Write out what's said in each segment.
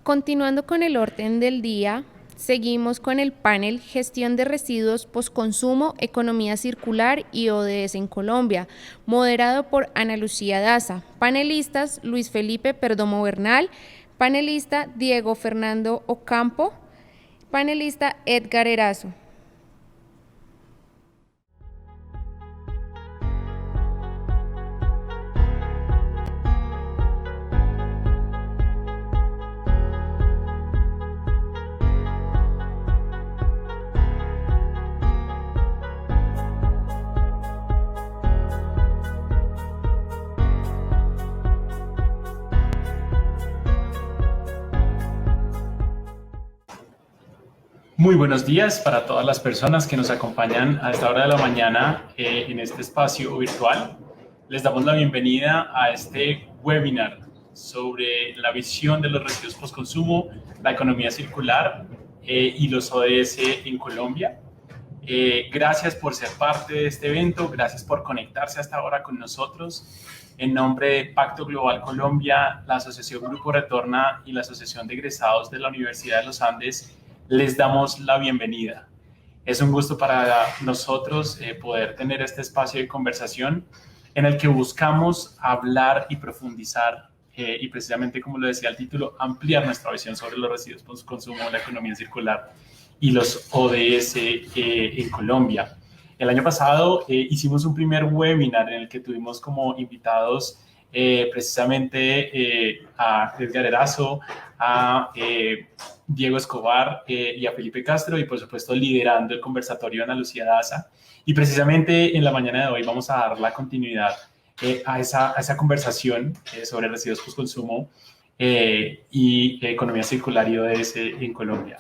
Continuando con el orden del día, seguimos con el panel Gestión de Residuos Postconsumo, Economía Circular y ODS en Colombia, moderado por Ana Lucía Daza. Panelistas Luis Felipe Perdomo Bernal, panelista Diego Fernando Ocampo, panelista Edgar Erazo. Muy buenos días para todas las personas que nos acompañan a esta hora de la mañana en este espacio virtual. Les damos la bienvenida a este webinar sobre la visión de los residuos postconsumo, la economía circular y los ODS en Colombia. Gracias por ser parte de este evento, gracias por conectarse hasta ahora con nosotros. En nombre de Pacto Global Colombia, la Asociación Grupo Retorna y la Asociación de Egresados de la Universidad de los Andes, les damos la bienvenida. Es un gusto para nosotros poder tener este espacio de conversación en el que buscamos hablar y profundizar y precisamente, como lo decía el título, ampliar nuestra visión sobre los residuos post-consumo, la economía circular y los ODS en Colombia. El año pasado hicimos un primer webinar en el que tuvimos como invitados precisamente a Edgar Erazo, a Diego Escobar y a Felipe Castro, y por supuesto liderando el conversatorio Ana Lucía Daza. Y precisamente en la mañana de hoy vamos a dar la continuidad a esa conversación sobre residuos postconsumo y economía circular y ODS en Colombia.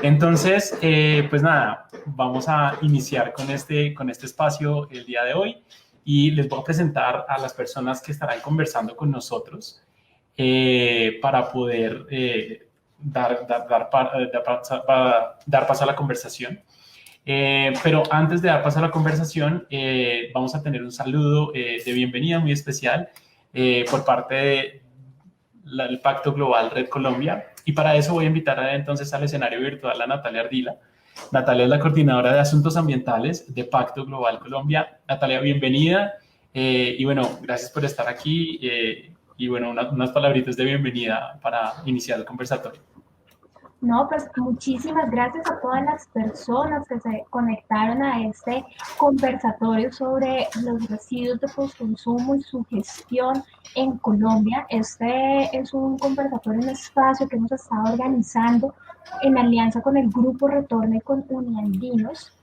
Entonces, pues nada, vamos a iniciar con este espacio el día de hoy y les voy a presentar a las personas que estarán conversando con nosotros para poder dar paso a la conversación. Pero antes de dar paso a la conversación, vamos a tener un saludo de bienvenida muy especial por parte del Pacto Global Red Colombia. Y para eso voy a invitar entonces al escenario virtual a Natalia Ardila. Natalia es la coordinadora de asuntos ambientales de Pacto Global Colombia. Natalia, bienvenida. Y bueno, gracias por estar aquí. Y bueno, unas palabritas de bienvenida para iniciar el conversatorio. No, pues muchísimas gracias a todas las personas que se conectaron a este conversatorio sobre los residuos de postconsumo y su gestión en Colombia. Este es un conversatorio, un espacio que hemos estado organizando en alianza con el Grupo Retorna y con Uniandinos,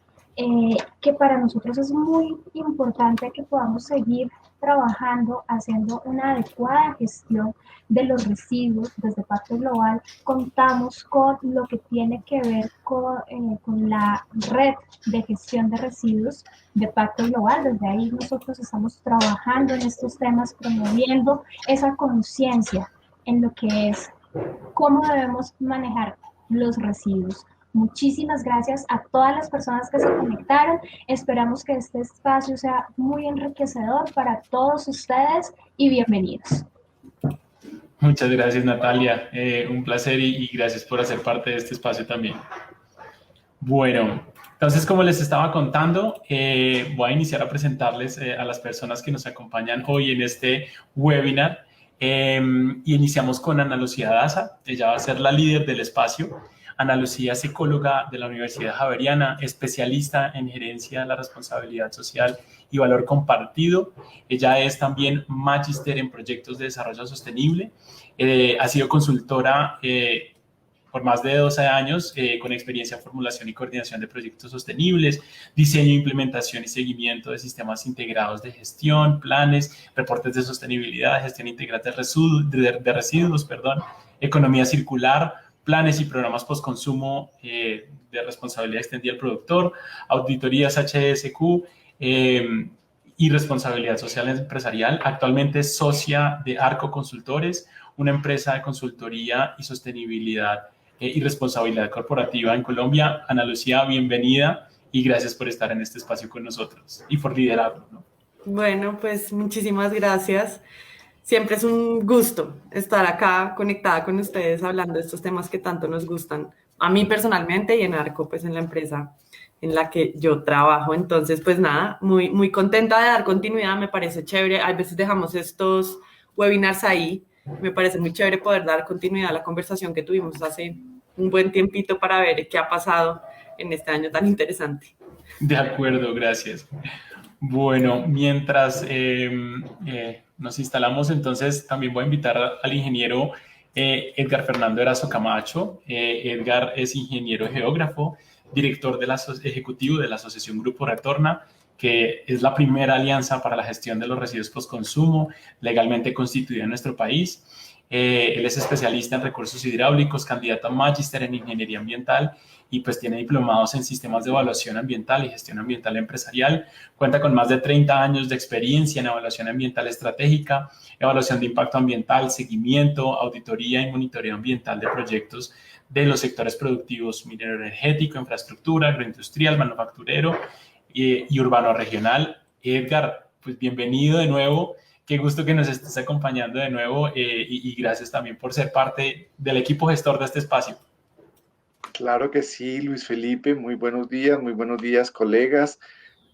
que para nosotros es muy importante que podamos seguir trabajando, haciendo una adecuada gestión de los residuos. Desde Pacto Global contamos con lo que tiene que ver con la red de gestión de residuos de Pacto Global. Desde ahí nosotros estamos trabajando en estos temas, promoviendo esa conciencia en lo que es cómo debemos manejar los residuos. Muchísimas gracias a todas las personas que se conectaron. Esperamos que este espacio sea muy enriquecedor para todos ustedes y bienvenidos. Muchas gracias, Natalia. Un placer y gracias por hacer parte de este espacio también. Bueno, entonces, como les estaba contando, voy a iniciar a presentarles a las personas que nos acompañan hoy en este webinar. Y iniciamos con Ana Lucía Daza. Ella va a ser la líder del espacio. Ana Lucía es psicóloga de la Universidad Javeriana, especialista en gerencia de la responsabilidad social y valor compartido. Ella es también magíster en proyectos de desarrollo sostenible. Ha sido consultora por más de 12 años con experiencia en formulación y coordinación de proyectos sostenibles, diseño, implementación y seguimiento de sistemas integrados de gestión, planes, reportes de sostenibilidad, gestión integral de residuos, economía circular, planes y programas postconsumo de responsabilidad extendida del productor, auditorías HSQ y responsabilidad social empresarial. Actualmente es socia de Arco Consultores, una empresa de consultoría y sostenibilidad y responsabilidad corporativa en Colombia. Ana Lucía, bienvenida y gracias por estar en este espacio con nosotros y por liderarlo, ¿no? Bueno, pues muchísimas gracias. Siempre es un gusto estar acá conectada con ustedes hablando de estos temas que tanto nos gustan a mí personalmente y en Arco, pues en la empresa en la que yo trabajo. Entonces, pues nada, muy contenta de dar continuidad, me parece chévere. A veces dejamos estos webinars ahí. Me parece muy chévere poder dar continuidad a la conversación que tuvimos hace un buen tiempito para ver qué ha pasado en este año tan interesante. De acuerdo, gracias. Bueno, mientras nos instalamos, entonces también voy a invitar al ingeniero Edgar Fernando Erazo Camacho. Edgar es ingeniero geógrafo, director ejecutivo de la Asociación Grupo Retorna, que es la primera alianza para la gestión de los residuos postconsumo legalmente constituida en nuestro país. Él es especialista en recursos hidráulicos, candidato a magíster en ingeniería ambiental y pues tiene diplomados en sistemas de evaluación ambiental y gestión ambiental empresarial. Cuenta con más de 30 años de experiencia en evaluación ambiental estratégica, evaluación de impacto ambiental, seguimiento, auditoría y monitoreo ambiental de proyectos de los sectores productivos minero energético, infraestructura, agroindustrial, manufacturero y urbano regional. Edgar, pues bienvenido de nuevo. Qué gusto que nos estés acompañando de nuevo y gracias también por ser parte del equipo gestor de este espacio. Claro que sí, Luis Felipe. Muy buenos días, colegas,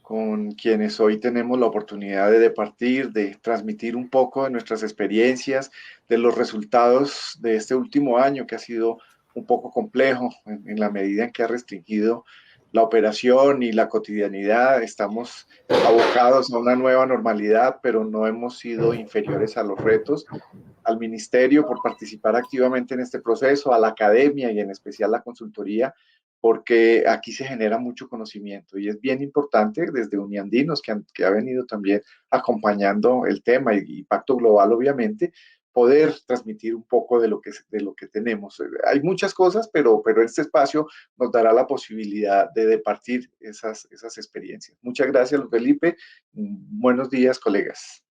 con quienes hoy tenemos la oportunidad de departir, de transmitir un poco de nuestras experiencias, de los resultados de este último año que ha sido un poco complejo en la medida en que ha restringido la operación y la cotidianidad. Estamos abocados a una nueva normalidad, pero no hemos sido inferiores a los retos. Al ministerio por participar activamente en este proceso, a la academia y en especial la consultoría, porque aquí se genera mucho conocimiento y es bien importante desde Uniandinos, que ha venido también acompañando el tema y Pacto Global, obviamente, poder transmitir un poco de lo que tenemos. Hay muchas cosas, pero este espacio nos dará la posibilidad de departir esas experiencias. Muchas gracias, Felipe. Buenos días, colegas.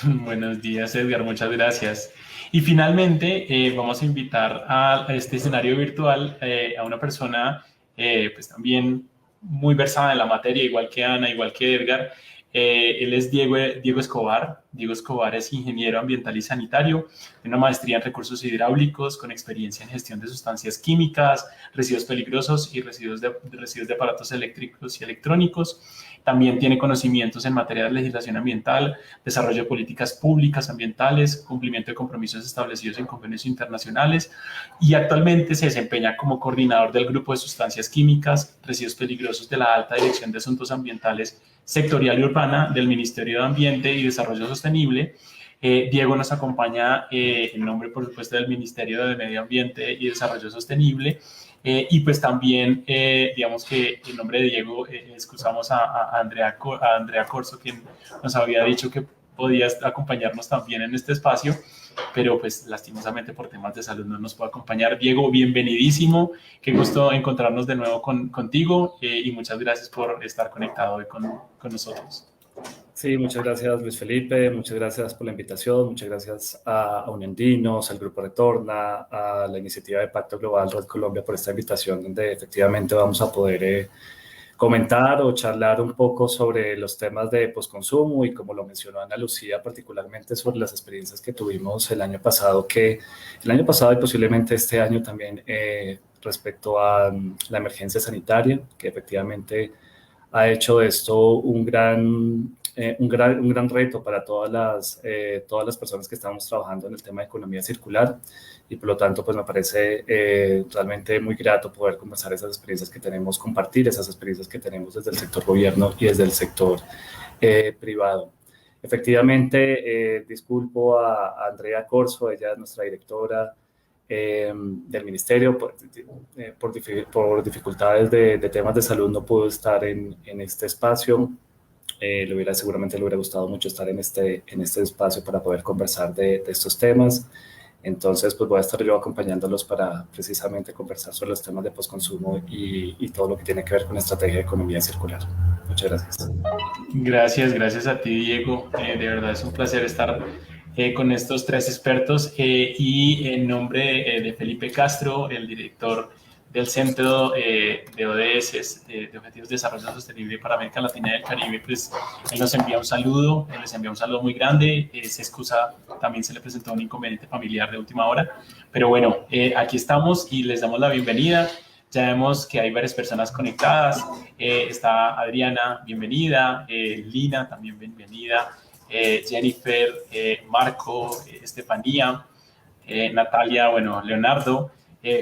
Buenos días, Edgar, muchas gracias. Y finalmente vamos a invitar a este escenario virtual a una persona pues también muy versada en la materia, igual que Ana, igual que Edgar. Él es Diego Escobar. Diego Escobar es ingeniero ambiental y sanitario, tiene una maestría en recursos hidráulicos con experiencia en gestión de sustancias químicas, residuos peligrosos y residuos de aparatos eléctricos y electrónicos. También tiene conocimientos en materia de legislación ambiental, desarrollo de políticas públicas ambientales, cumplimiento de compromisos establecidos en convenios internacionales y actualmente se desempeña como coordinador del Grupo de Sustancias Químicas, Residuos Peligrosos de la Alta Dirección de Asuntos Ambientales Sectorial y Urbana del Ministerio de Ambiente y Desarrollo Sostenible. Diego nos acompaña en nombre, por supuesto, del Ministerio de Medio Ambiente y Desarrollo Sostenible. Y pues también, digamos que en nombre de Diego, excusamos a Andrea Corso, quien nos había dicho que podía acompañarnos también en este espacio, pero pues lastimosamente por temas de salud no nos puede acompañar. Diego, bienvenidísimo, qué gusto encontrarnos de nuevo contigo y muchas gracias por estar conectado hoy con nosotros. Sí, muchas gracias Luis Felipe, muchas gracias por la invitación, muchas gracias a Uniandinos, al Grupo Retorna, a la iniciativa de Pacto Global Red Colombia por esta invitación donde efectivamente vamos a poder comentar o charlar un poco sobre los temas de postconsumo y como lo mencionó Ana Lucía, particularmente sobre las experiencias que tuvimos el año pasado y posiblemente este año también respecto a la emergencia sanitaria, que efectivamente ha hecho de esto un gran reto para todas las personas que estamos trabajando en el tema de economía circular y por lo tanto pues me parece realmente muy grato poder conversar esas experiencias que tenemos, compartir esas experiencias que tenemos desde el sector gobierno y desde el sector privado. Efectivamente, disculpo a Andrea Corso, ella es nuestra directora del ministerio, por dificultades de temas de salud no pudo estar en este espacio. Seguramente le hubiera gustado mucho estar en este espacio para poder conversar de estos temas. Entonces, pues voy a estar yo acompañándolos para precisamente conversar sobre los temas de postconsumo y todo lo que tiene que ver con la estrategia de economía circular. Muchas gracias. Gracias a ti, Diego. De verdad es un placer estar con estos tres expertos y en nombre de Felipe Castro, el director del Centro de ODS, de Objetivos de Desarrollo Sostenible para América Latina y el Caribe, pues él nos envía un saludo, él les envía un saludo muy grande, se excusa, también se le presentó un inconveniente familiar de última hora, pero bueno, aquí estamos y les damos la bienvenida. Ya vemos que hay varias personas conectadas, está Adriana, bienvenida, Lina, también bienvenida, Jennifer, Marco, Estefanía, Natalia, bueno, Leonardo.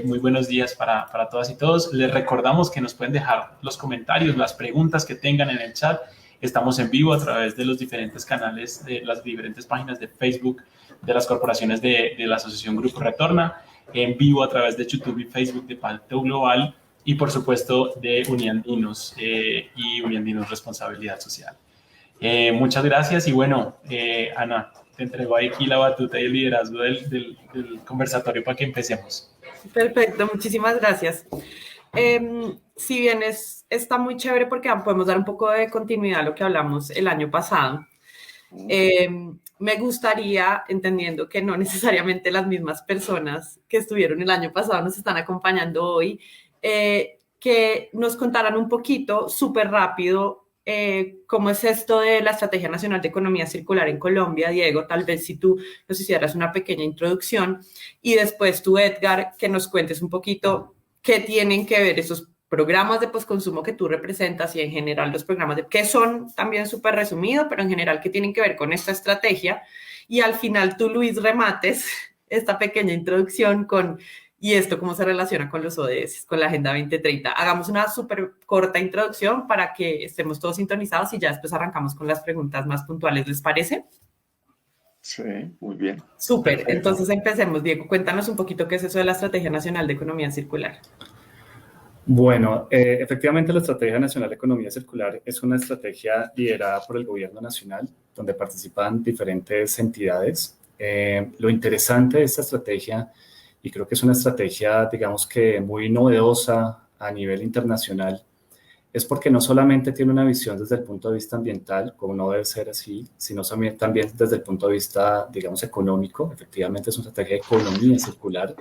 Muy buenos días para todas y todos. Les recordamos que nos pueden dejar los comentarios, las preguntas que tengan en el chat. Estamos en vivo a través de los diferentes canales, de las diferentes páginas de Facebook de las corporaciones de la Asociación Grupo Retorna, en vivo a través de YouTube y Facebook de Pacto Global y, por supuesto, de Uniandinos y Uniandinos Responsabilidad Social. Muchas gracias y bueno, Ana, te entrego aquí la batuta y el liderazgo del conversatorio para que empecemos. Perfecto, muchísimas gracias. Si bien está muy chévere porque podemos dar un poco de continuidad a lo que hablamos el año pasado, me gustaría, entendiendo que no necesariamente las mismas personas que estuvieron el año pasado nos están acompañando hoy, que nos contaran un poquito, súper rápido, cómo es esto de la Estrategia Nacional de Economía Circular en Colombia. Diego, tal vez si tú nos hicieras una pequeña introducción y después tú, Edgar, que nos cuentes un poquito qué tienen que ver esos programas de postconsumo que tú representas y en general los programas que son también súper resumidos, pero en general qué tienen que ver con esta estrategia. Y al final tú, Luis, remates esta pequeña introducción con y esto cómo se relaciona con los ODS, con la Agenda 2030. Hagamos una súper corta introducción para que estemos todos sintonizados y ya después arrancamos con las preguntas más puntuales. ¿Les parece? Sí, muy bien. Súper. Entonces empecemos. Diego, cuéntanos un poquito qué es eso de la Estrategia Nacional de Economía Circular. Bueno, efectivamente la Estrategia Nacional de Economía Circular es una estrategia liderada por el Gobierno Nacional, donde participan diferentes entidades. Lo interesante de esta estrategia, y creo que es una estrategia, digamos que muy novedosa a nivel internacional, es porque no solamente tiene una visión desde el punto de vista ambiental, como no debe ser así, sino también desde el punto de vista, digamos, económico. Efectivamente es una estrategia de economía circular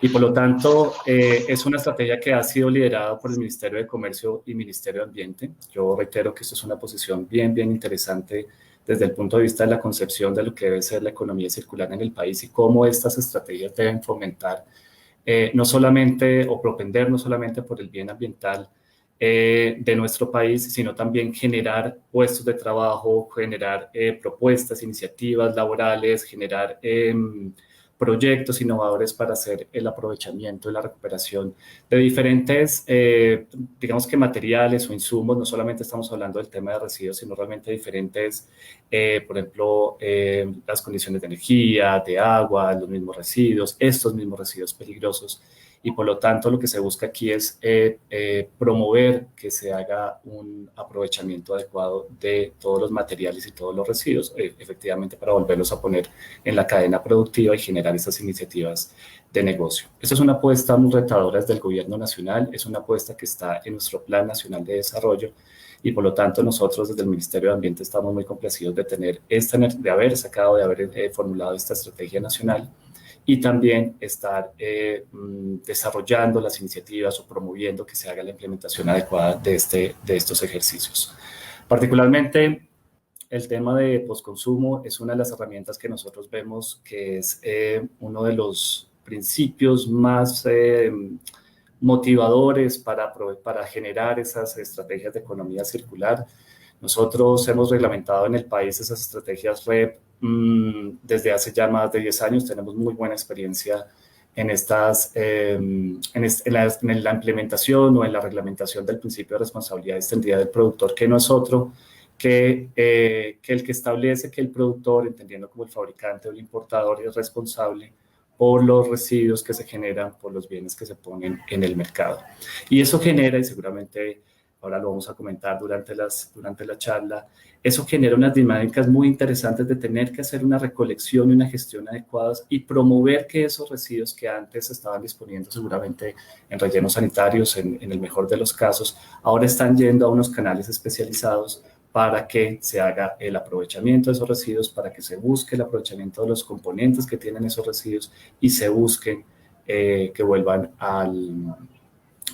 y por lo tanto es una estrategia que ha sido liderada por el Ministerio de Comercio y Ministerio de Ambiente. Yo reitero que esto es una posición bien interesante desde el punto de vista de la concepción de lo que debe ser la economía circular en el país y cómo estas estrategias deben fomentar no solamente o propender no solamente por el bien ambiental de nuestro país, sino también generar puestos de trabajo, generar propuestas, iniciativas laborales, generar proyectos innovadores para hacer el aprovechamiento y la recuperación de diferentes, digamos que materiales o insumos. No solamente estamos hablando del tema de residuos, sino realmente diferentes, por ejemplo, las condiciones de energía, de agua, los mismos residuos, estos mismos residuos peligrosos. Y por lo tanto lo que se busca aquí es promover que se haga un aprovechamiento adecuado de todos los materiales y todos los residuos, efectivamente para volverlos a poner en la cadena productiva y generar esas iniciativas de negocio. Esta es una apuesta muy retadora desde el Gobierno Nacional, es una apuesta que está en nuestro Plan Nacional de Desarrollo y por lo tanto nosotros desde el Ministerio de Ambiente estamos muy complacidos de haber formulado esta estrategia nacional y también estar desarrollando las iniciativas o promoviendo que se haga la implementación adecuada de estos ejercicios. Particularmente, el tema de postconsumo es una de las herramientas que nosotros vemos que es uno de los principios más motivadores para generar esas estrategias de economía circular. Nosotros hemos reglamentado en el país esas estrategias REP desde hace ya más de 10 años. Tenemos muy buena experiencia en la implementación o en la reglamentación del principio de responsabilidad extendida del productor, que no es otro que el que establece que el productor, entendiendo como el fabricante o el importador, es responsable por los residuos que se generan por los bienes que se ponen en el mercado. Y eso genera, y seguramente ahora lo vamos a comentar durante la charla, eso genera unas dinámicas muy interesantes de tener que hacer una recolección y una gestión adecuadas y promover que esos residuos que antes estaban disponiendo seguramente en rellenos sanitarios, en el mejor de los casos, ahora están yendo a unos canales especializados para que se haga el aprovechamiento de esos residuos, para que se busque el aprovechamiento de los componentes que tienen esos residuos y se busquen que vuelvan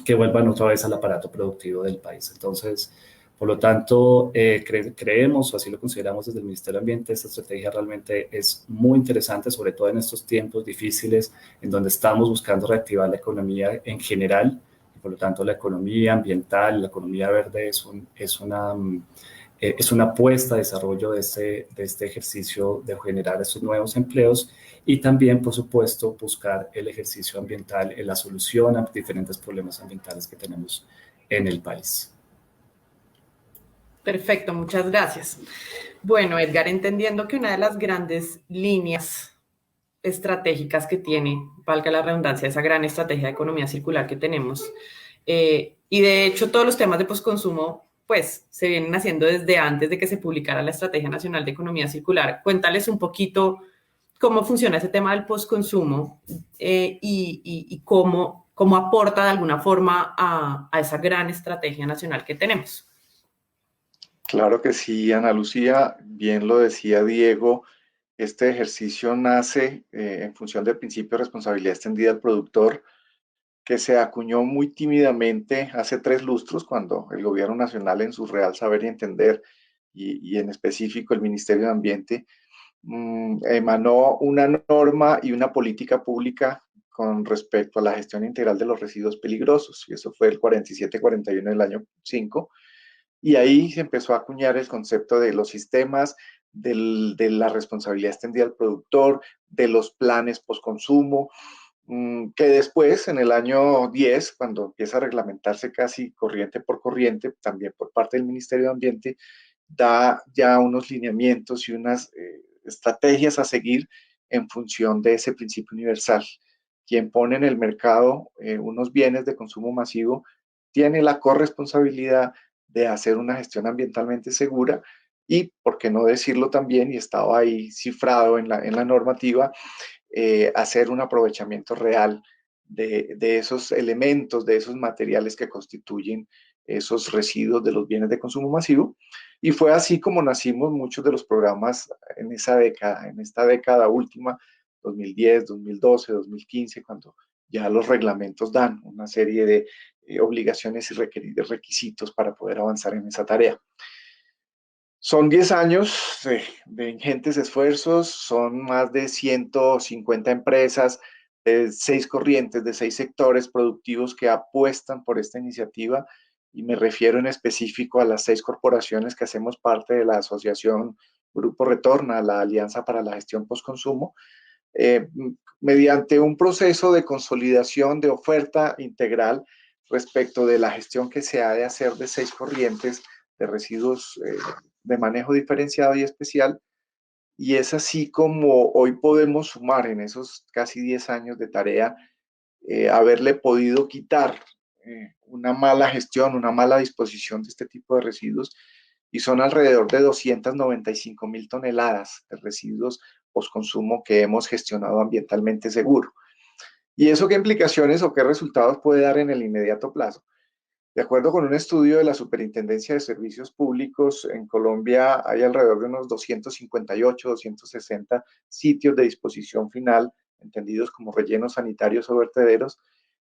que vuelvan otra vez al aparato productivo del país. Entonces, por lo tanto, creemos, o así lo consideramos desde el Ministerio de Ambiente, esta estrategia realmente es muy interesante, sobre todo en estos tiempos difíciles en donde estamos buscando reactivar la economía en general, y por lo tanto la economía ambiental, la economía verde es una apuesta a desarrollo de este ejercicio de generar estos nuevos empleos y también, por supuesto, buscar el ejercicio ambiental en la solución a diferentes problemas ambientales que tenemos en el país. Perfecto, muchas gracias. Bueno, Edgar, entendiendo que una de las grandes líneas estratégicas que tiene, valga la redundancia, esa gran estrategia de economía circular que tenemos, y de hecho todos los temas de postconsumo pues se vienen haciendo desde antes de que se publicara la Estrategia Nacional de Economía Circular. Cuéntales un poquito cómo funciona ese tema del postconsumo y cómo aporta de alguna forma a esa gran estrategia nacional que tenemos. Claro que sí, Ana Lucía, bien lo decía Diego, este ejercicio nace en función del principio de responsabilidad extendida al productor, que se acuñó muy tímidamente hace 3 lustros, cuando el gobierno nacional, en su real saber y entender, y en específico el Ministerio de Ambiente, emanó una norma y una política pública con respecto a la gestión integral de los residuos peligrosos, y eso fue el 47-41 del año 5, y ahí se empezó a acuñar el concepto de los sistemas, de la responsabilidad extendida al productor, de los planes postconsumo, que después, en el año 10, cuando empieza a reglamentarse casi corriente por corriente, también por parte del Ministerio de Ambiente, da ya unos lineamientos y unas estrategias a seguir en función de ese principio universal. Quien pone en el mercado unos bienes de consumo masivo tiene la corresponsabilidad de hacer una gestión ambientalmente segura y, por qué no decirlo también, y estaba ahí cifrado en la normativa, hacer un aprovechamiento real de esos elementos, de esos materiales que constituyen esos residuos de los bienes de consumo masivo. Y fue así como nacimos muchos de los programas en esa década, en esta década última, 2010, 2012, 2015, cuando ya los reglamentos dan una serie de obligaciones y requisitos para poder avanzar en esa tarea. Son 10 años de ingentes esfuerzos, son más de 150 empresas, de 6 corrientes, de 6 sectores productivos que apuestan por esta iniciativa, y me refiero en específico a las 6 corporaciones que hacemos parte de la asociación Grupo Retorna, la Alianza para la Gestión Postconsumo, eh, mediante un proceso de consolidación de oferta integral respecto de la gestión que se ha de hacer de 6 corrientes de residuos de manejo diferenciado y especial. Y es así como hoy podemos sumar en esos casi 10 años de tarea, haberle podido quitar una mala gestión, una mala disposición de este tipo de residuos, y son alrededor de 295.000 toneladas de residuos postconsumo que hemos gestionado ambientalmente seguro. ¿Y eso qué implicaciones o qué resultados puede dar en el inmediato plazo? De acuerdo con un estudio de la Superintendencia de Servicios Públicos, en Colombia hay alrededor de unos 258, 260 sitios de disposición final, entendidos como rellenos sanitarios o vertederos,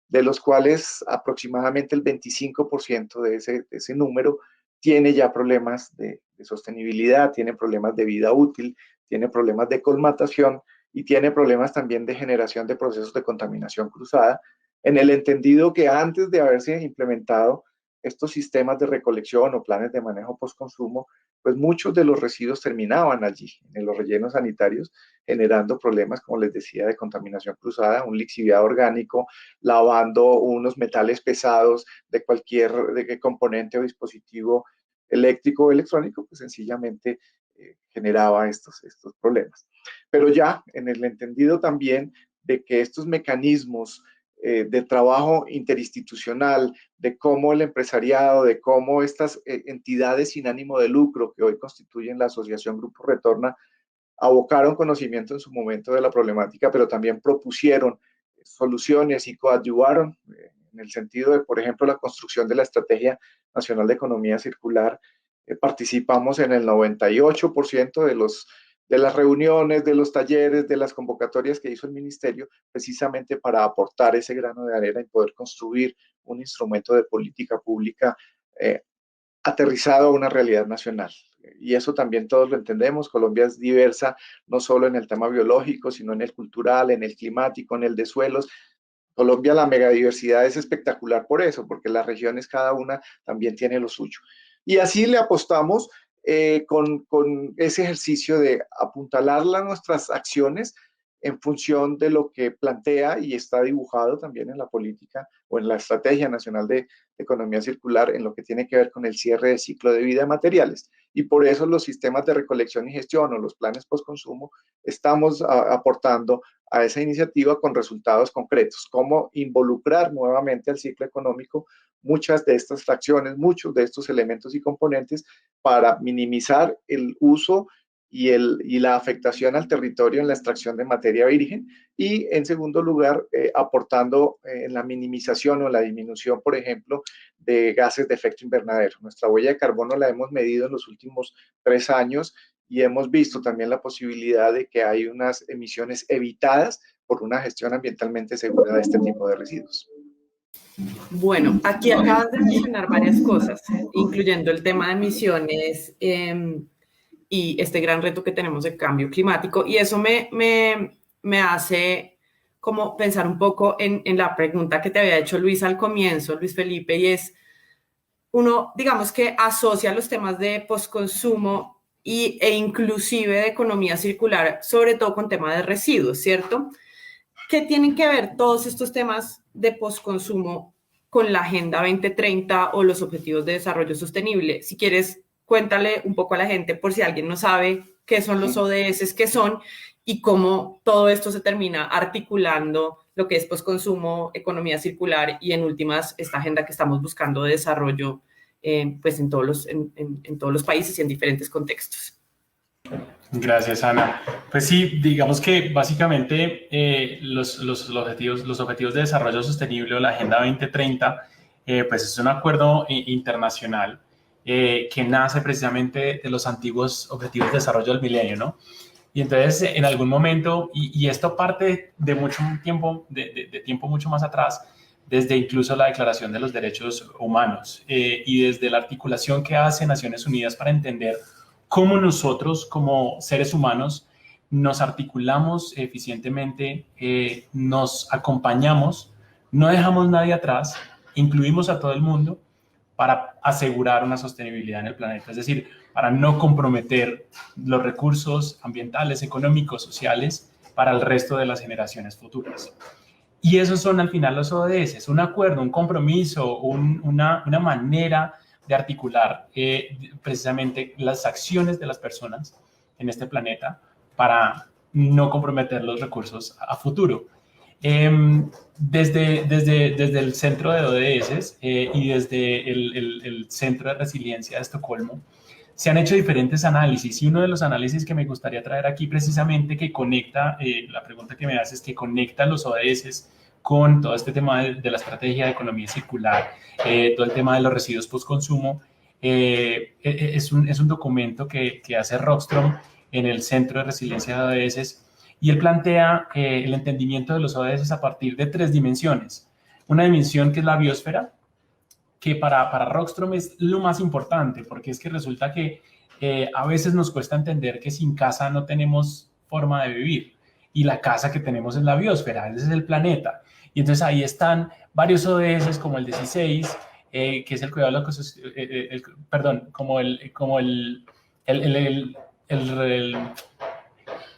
de los cuales aproximadamente el 25% de ese número tiene ya problemas de sostenibilidad, tiene problemas de vida útil, tiene problemas de colmatación y tiene problemas también de generación de procesos de contaminación cruzada, en el entendido que antes de haberse implementado estos sistemas de recolección o planes de manejo postconsumo, pues muchos de los residuos terminaban allí, en los rellenos sanitarios, generando problemas, como les decía, de contaminación cruzada, un lixiviado orgánico, lavando unos metales pesados de cualquier componente o dispositivo eléctrico o electrónico, pues sencillamente generaba estos problemas. Pero ya en el entendido también de que estos mecanismos de trabajo interinstitucional, de cómo el empresariado, de cómo estas entidades sin ánimo de lucro que hoy constituyen la Asociación Grupo Retorna, abocaron conocimiento en su momento de la problemática, pero también propusieron soluciones y coadyuvaron en el sentido de, por ejemplo, la construcción de la Estrategia Nacional de Economía Circular. Participamos en el 98% de las reuniones, de los talleres, de las convocatorias que hizo el ministerio, precisamente para aportar ese grano de arena y poder construir un instrumento de política pública aterrizado a una realidad nacional. Y eso también todos lo entendemos. Colombia es diversa, no solo en el tema biológico, sino en el cultural, en el climático, en el de suelos. Colombia, la megadiversidad es espectacular por eso, porque las regiones cada una también tiene lo suyo. Y así le apostamos con ese ejercicio de apuntalar nuestras acciones en función de lo que plantea y está dibujado también en la política o en la Estrategia Nacional de Economía Circular en lo que tiene que ver con el cierre de ciclo de vida de materiales. Y por eso los sistemas de recolección y gestión o los planes postconsumo estamos aportando a esa iniciativa con resultados concretos, cómo involucrar nuevamente al ciclo económico muchas de estas fracciones, muchos de estos elementos y componentes para minimizar el uso y la afectación al territorio en la extracción de materia virgen y, en segundo lugar, aportando en la minimización o la disminución, por ejemplo, de gases de efecto invernadero. Nuestra huella de carbono la hemos medido en los últimos 3 años y hemos visto también la posibilidad de que hay unas emisiones evitadas por una gestión ambientalmente segura de este tipo de residuos. Bueno, aquí acabas de mencionar varias cosas, incluyendo el tema de emisiones y este gran reto que tenemos de cambio climático. Y eso me hace como pensar un poco en la pregunta que te había hecho Luis al comienzo, Luis Felipe, y es, uno, digamos que asocia los temas de postconsumo e inclusive de economía circular, sobre todo con temas de residuos, ¿cierto? ¿Qué tienen que ver todos estos temas de postconsumo con la Agenda 2030 o los Objetivos de Desarrollo Sostenible? Si quieres, cuéntale un poco a la gente por si alguien no sabe qué son los ODS, qué son y cómo todo esto se termina articulando lo que es postconsumo, economía circular y en últimas esta agenda que estamos buscando de desarrollo pues en todos los países y en diferentes contextos. Gracias, Ana. Pues sí, digamos que básicamente los objetivos de desarrollo sostenible o la Agenda 2030 pues es un acuerdo internacional que nace precisamente de los antiguos objetivos de desarrollo del milenio, ¿no? Y entonces en algún momento, y esto parte de mucho tiempo, de tiempo mucho más atrás, desde incluso la Declaración de los Derechos Humanos y desde la articulación que hace Naciones Unidas para entender cómo nosotros como seres humanos nos articulamos eficientemente, nos acompañamos, no dejamos nadie atrás, incluimos a todo el mundo para asegurar una sostenibilidad en el planeta, es decir, para no comprometer los recursos ambientales, económicos, sociales para el resto de las generaciones futuras. Y esos son al final los ODS, un acuerdo, un compromiso, una manera de articular precisamente las acciones de las personas en este planeta para no comprometer los recursos a futuro. Desde el centro de ODS y desde el Centro de Resiliencia de Estocolmo se han hecho diferentes análisis y uno de los análisis que me gustaría traer aquí precisamente que conecta, la pregunta que me haces, que conecta los ODS con todo este tema de la estrategia de economía circular, todo el tema de los residuos postconsumo, es un documento que hace Rockström en el Centro de Resiliencia de ODS y él plantea el entendimiento de los ODS a partir de 3 dimensiones. Una dimensión que es la biosfera, que para Rockström es lo más importante, porque es que resulta que a veces nos cuesta entender que sin casa no tenemos forma de vivir, y la casa que tenemos es la biosfera, ese es el planeta. Y entonces ahí están varios ODS como el 16, que es el cuidado de los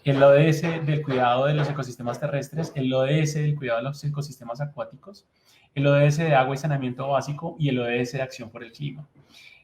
el ODS del cuidado de los ecosistemas terrestres, el ODS del cuidado de los ecosistemas acuáticos, el ODS de agua y saneamiento básico y el ODS de acción por el clima.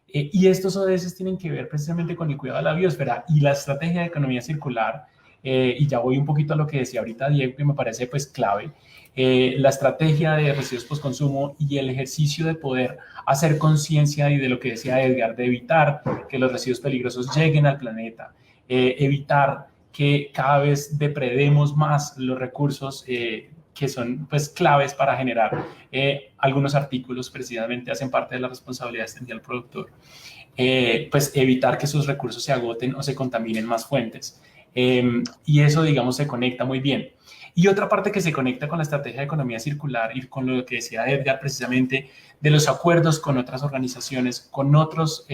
Y estos ODS tienen que ver precisamente con el cuidado de la biosfera y la estrategia de economía circular, y ya voy un poquito a lo que decía ahorita Diego, que me parece pues clave, la estrategia de residuos postconsumo y el ejercicio de poder hacer conciencia y de lo que decía Edgar, de evitar que los residuos peligrosos lleguen al planeta, evitar que cada vez depredemos más los recursos que son pues claves para generar algunos artículos precisamente hacen parte de la responsabilidad extendida del productor, pues evitar que esos recursos se agoten o se contaminen más fuentes. Y eso, digamos, se conecta muy bien. Y otra parte que se conecta con la estrategia de economía circular y con lo que decía Edgar precisamente, de los acuerdos con otras organizaciones, con otras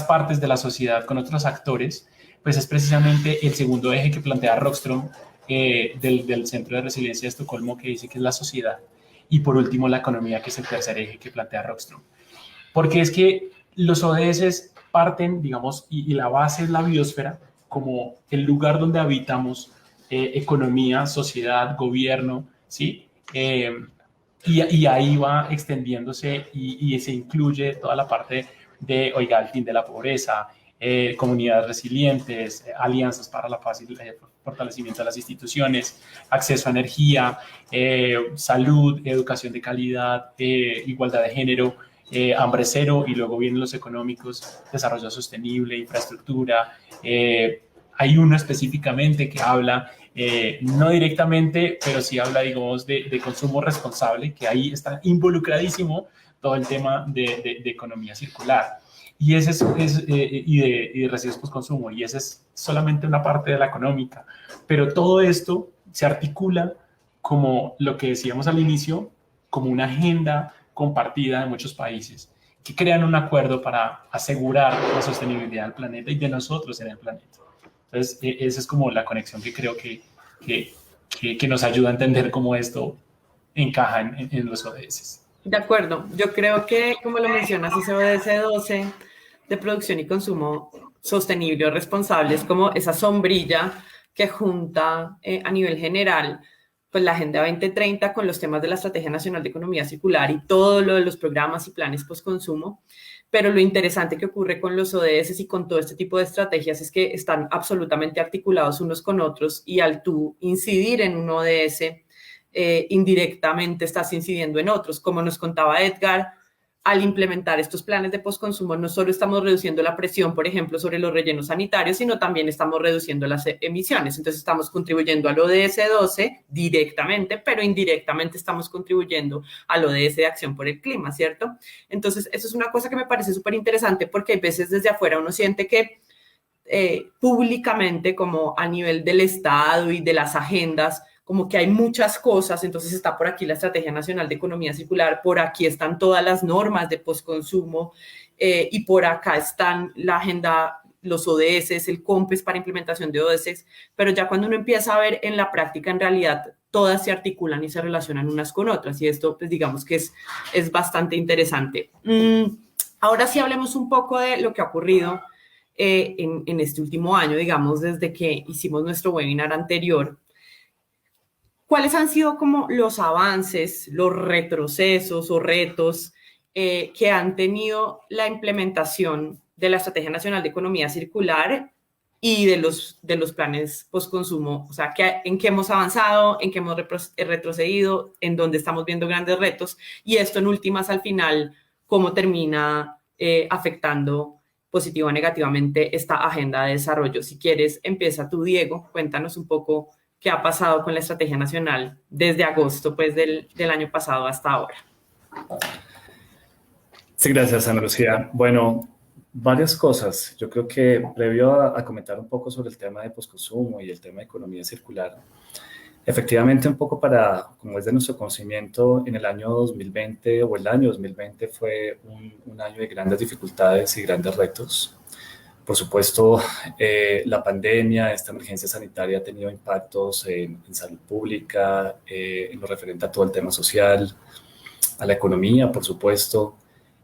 partes de la sociedad, con otros actores, pues es precisamente el segundo eje que plantea Rockström del Centro de Resiliencia de Estocolmo, que dice que es la sociedad. Y por último, la economía, que es el tercer eje que plantea Rockström. Porque es que los ODS parten, digamos, y la base es la biosfera, como el lugar donde habitamos economía, sociedad, gobierno, ¿sí? Y ahí va extendiéndose y se incluye toda la parte de, oiga, el fin de la pobreza, comunidades resilientes, alianzas para la paz y el fortalecimiento de las instituciones, acceso a energía, salud, educación de calidad, igualdad de género, hambre cero, y luego vienen los económicos, desarrollo sostenible, infraestructura. Hay uno específicamente que habla, no directamente, pero sí habla, digamos, de consumo responsable, que ahí está involucradísimo todo el tema de economía circular. Y ese y de residuos post-consumo, y esa es solamente una parte de la económica. Pero todo esto se articula como lo que decíamos al inicio, como una agenda compartida de muchos países que crean un acuerdo para asegurar la sostenibilidad del planeta y de nosotros en el planeta. Entonces, esa es como la conexión que creo que nos ayuda a entender cómo esto encaja en los ODS. De acuerdo, yo creo que, como lo mencionas, ese ODS 12 de producción y consumo sostenible o responsable es como esa sombrilla que junta a nivel general pues la Agenda 2030 con los temas de la Estrategia Nacional de Economía Circular y todo lo de los programas y planes post-consumo. Pero lo interesante que ocurre con los ODS y con todo este tipo de estrategias es que están absolutamente articulados unos con otros, y al tú incidir en un ODS, indirectamente estás incidiendo en otros. Como nos contaba Edgar, al implementar estos planes de postconsumo, no solo estamos reduciendo la presión, por ejemplo, sobre los rellenos sanitarios, sino también estamos reduciendo las emisiones. Entonces, estamos contribuyendo al ODS 12 directamente, pero indirectamente estamos contribuyendo al ODS de Acción por el Clima, ¿cierto? Entonces, eso es una cosa que me parece súper interesante, porque a veces desde afuera uno siente que públicamente, como a nivel del Estado y de las agendas, como que hay muchas cosas. Entonces está por aquí la Estrategia Nacional de Economía Circular, por aquí están todas las normas de postconsumo, y por acá están la agenda, los ODS, el COMPES para implementación de ODS, pero ya cuando uno empieza a ver en la práctica, en realidad, todas se articulan y se relacionan unas con otras, y esto, pues digamos que es bastante interesante. Ahora sí hablemos un poco de lo que ha ocurrido en este último año, digamos, desde que hicimos nuestro webinar anterior. ¿Cuáles han sido como los avances, los retrocesos o retos que han tenido la implementación de la Estrategia Nacional de Economía Circular y de los planes postconsumo? O sea, ¿en qué hemos avanzado, en qué hemos retrocedido, en dónde estamos viendo grandes retos? Y esto, en últimas, al final, ¿cómo termina afectando positivo o negativamente esta agenda de desarrollo? Si quieres, empieza tú, Diego, cuéntanos un poco qué ha pasado con la Estrategia Nacional desde agosto, pues, del año pasado hasta ahora. Sí, gracias, Ana Lucía. Bueno, varias cosas. Yo creo que previo a comentar un poco sobre el tema de postconsumo y el tema de economía circular, efectivamente, un poco como es de nuestro conocimiento, en el año 2020 o el año 2020 fue un año de grandes dificultades y grandes retos. Por supuesto, la pandemia, esta emergencia sanitaria ha tenido impactos en salud pública, en lo referente a todo el tema social, a la economía, por supuesto.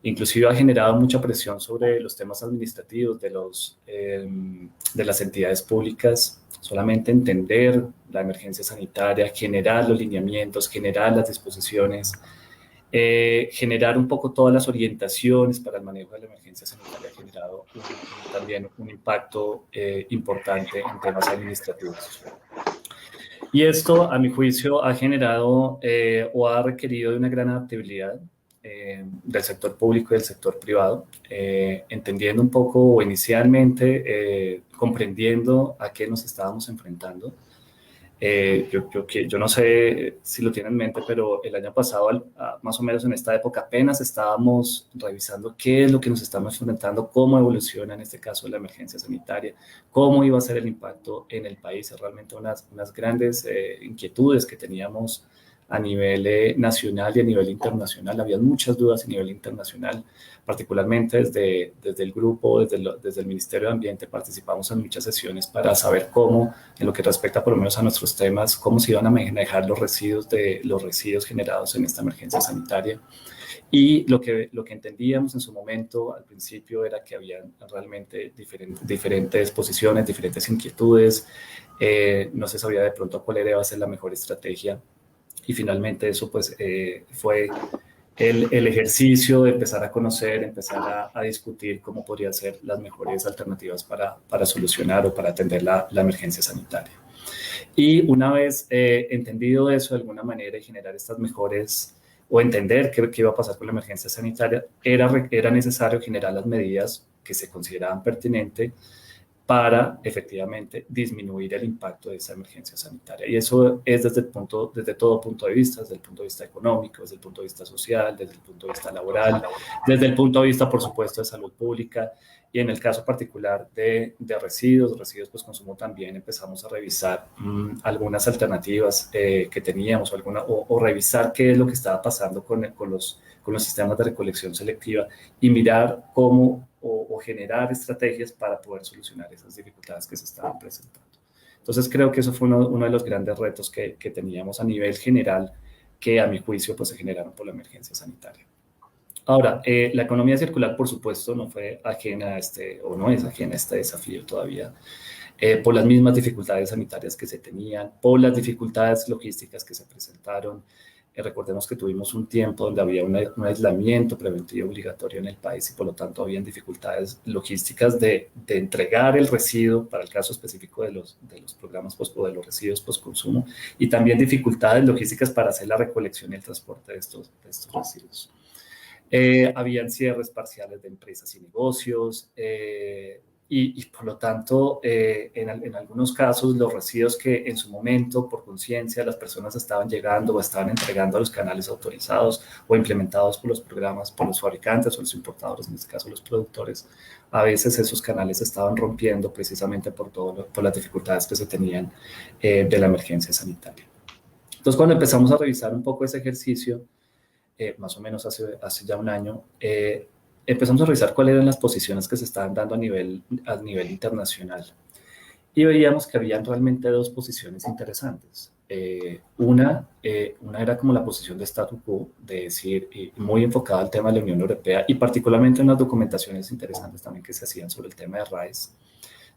Inclusive ha generado mucha presión sobre los temas administrativos de las entidades públicas. Solamente entender la emergencia sanitaria, generar los lineamientos, generar las disposiciones, generar un poco todas las orientaciones para el manejo de la emergencia sanitaria ha generado también un impacto importante en temas administrativos. Y esto, a mi juicio, ha generado o ha requerido de una gran adaptabilidad del sector público y del sector privado, entendiendo un poco o inicialmente comprendiendo a qué nos estábamos enfrentando. Yo no sé si lo tienen en mente, pero el año pasado, más o menos en esta época, apenas estábamos revisando qué es lo que nos estamos enfrentando, cómo evoluciona en este caso la emergencia sanitaria, cómo iba a ser el impacto en el país. Realmente unas grandes inquietudes que teníamos a nivel nacional y a nivel internacional. Había muchas dudas a nivel internacional, particularmente desde el grupo, desde el Ministerio de Ambiente, participamos en muchas sesiones para saber cómo, en lo que respecta por lo menos a nuestros temas, cómo se iban a manejar los residuos generados en esta emergencia sanitaria. Y lo que entendíamos en su momento, al principio, era que había realmente diferentes posiciones, diferentes inquietudes. No se sabía de pronto cuál iba a ser la mejor estrategia. Y finalmente eso pues fue el ejercicio de empezar a conocer, empezar a discutir cómo podrían ser las mejores alternativas para solucionar o para atender la emergencia sanitaria. Y una vez entendido eso de alguna manera y generar estas mejores o entender qué iba a pasar con la emergencia sanitaria, era necesario generar las medidas que se consideraban pertinentes para efectivamente disminuir el impacto de esa emergencia sanitaria. Y eso es desde todo punto de vista, desde el punto de vista económico, desde el punto de vista social, desde el punto de vista laboral, desde el punto de vista, por supuesto, de salud pública. Y en el caso particular de residuos pues consumo, también empezamos a revisar algunas alternativas que teníamos o revisar qué es lo que estaba pasando con los sistemas de recolección selectiva y mirar cómo o generar estrategias para poder solucionar esas dificultades que se estaban presentando. Entonces creo que eso fue uno de los grandes retos que teníamos a nivel general, que a mi juicio pues se generaron por la emergencia sanitaria. Ahora, la economía circular, por supuesto, no fue ajena o no es ajena a este desafío todavía, por las mismas dificultades sanitarias que se tenían, por las dificultades logísticas que se presentaron. Recordemos que tuvimos un tiempo donde había un aislamiento preventivo obligatorio en el país y por lo tanto habían dificultades logísticas de entregar el residuo, para el caso específico de los programas o de los residuos postconsumo, y también dificultades logísticas para hacer la recolección y el transporte de estos residuos. Habían cierres parciales de empresas y negocios, y por lo tanto, en algunos casos, los residuos que en su momento, por conciencia, las personas estaban llegando o estaban entregando a los canales autorizados o implementados por los programas, por los fabricantes o los importadores, en este caso los productores, a veces esos canales se estaban rompiendo precisamente por las dificultades que se tenían de la emergencia sanitaria. Entonces, cuando empezamos a revisar un poco ese ejercicio, más o menos hace ya un año, empezamos a revisar cuáles eran las posiciones que se estaban dando a nivel internacional. Y veíamos que habían realmente dos posiciones interesantes. Una era como la posición de statu quo, de decir, muy enfocada al tema de la Unión Europea y particularmente unas documentaciones interesantes también que se hacían sobre el tema de RAES.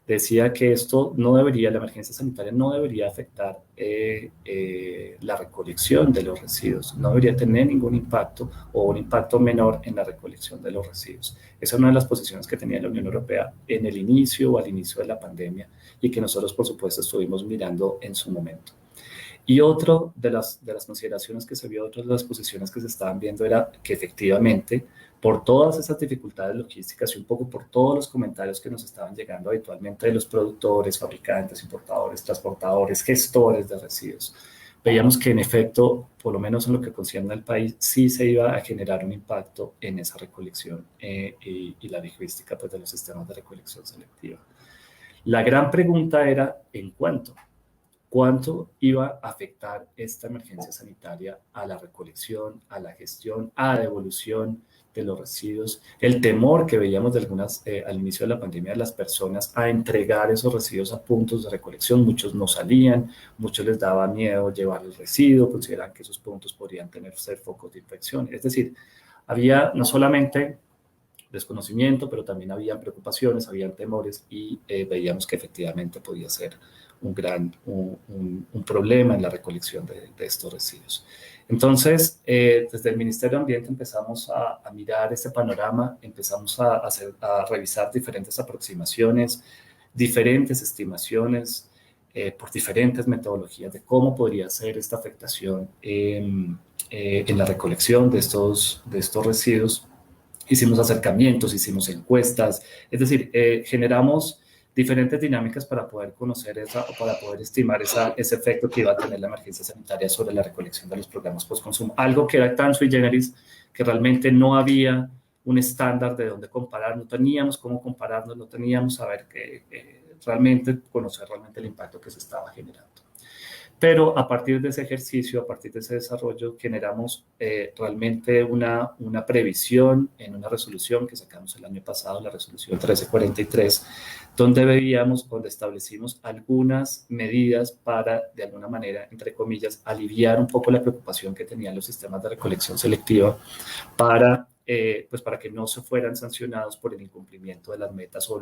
Decía que la emergencia sanitaria no debería afectar la recolección de los residuos, no debería tener ningún impacto o un impacto menor en la recolección de los residuos. Esa es una de las posiciones que tenía la Unión Europea al inicio de la pandemia y que nosotros, por supuesto, estuvimos mirando en su momento. Y otra de las consideraciones que se vio, otras de las posiciones que se estaban viendo era que efectivamente, por todas esas dificultades logísticas y un poco por todos los comentarios que nos estaban llegando habitualmente de los productores, fabricantes, importadores, transportadores, gestores de residuos, veíamos que en efecto, por lo menos en lo que concierne al país, sí se iba a generar un impacto en esa recolección y la logística pues, de los sistemas de recolección selectiva. La gran pregunta era, ¿en cuánto? ¿Cuánto iba a afectar esta emergencia sanitaria a la recolección, a la gestión, a la devolución de los residuos? El temor que veíamos de al inicio de la pandemia de las personas a entregar esos residuos a puntos de recolección. Muchos no salían, muchos les daba miedo llevar el residuo, consideraban que esos puntos podrían ser focos de infección. Es decir, había no solamente desconocimiento, pero también había preocupaciones, habían temores y veíamos que efectivamente podía ser un problema en la recolección de estos residuos. Entonces, desde el Ministerio de Ambiente empezamos a mirar este panorama, empezamos a revisar diferentes aproximaciones, diferentes estimaciones por diferentes metodologías de cómo podría ser esta afectación en la recolección de estos residuos. Hicimos acercamientos, hicimos encuestas, es decir, generamos diferentes dinámicas para poder conocer o para poder estimar ese efecto que iba a tener la emergencia sanitaria sobre la recolección de los programas post-consumo. Algo que era tan sui generis que realmente no había un estándar de dónde comparar, no teníamos cómo compararnos, no teníamos conocer realmente el impacto que se estaba generando. Pero a partir de ese ejercicio, a partir de ese desarrollo, generamos realmente una previsión en una resolución que sacamos el año pasado, la resolución 1343, donde establecimos algunas medidas para, de alguna manera, entre comillas, aliviar un poco la preocupación que tenían los sistemas de recolección selectiva para que no se fueran sancionados por el incumplimiento de las metas o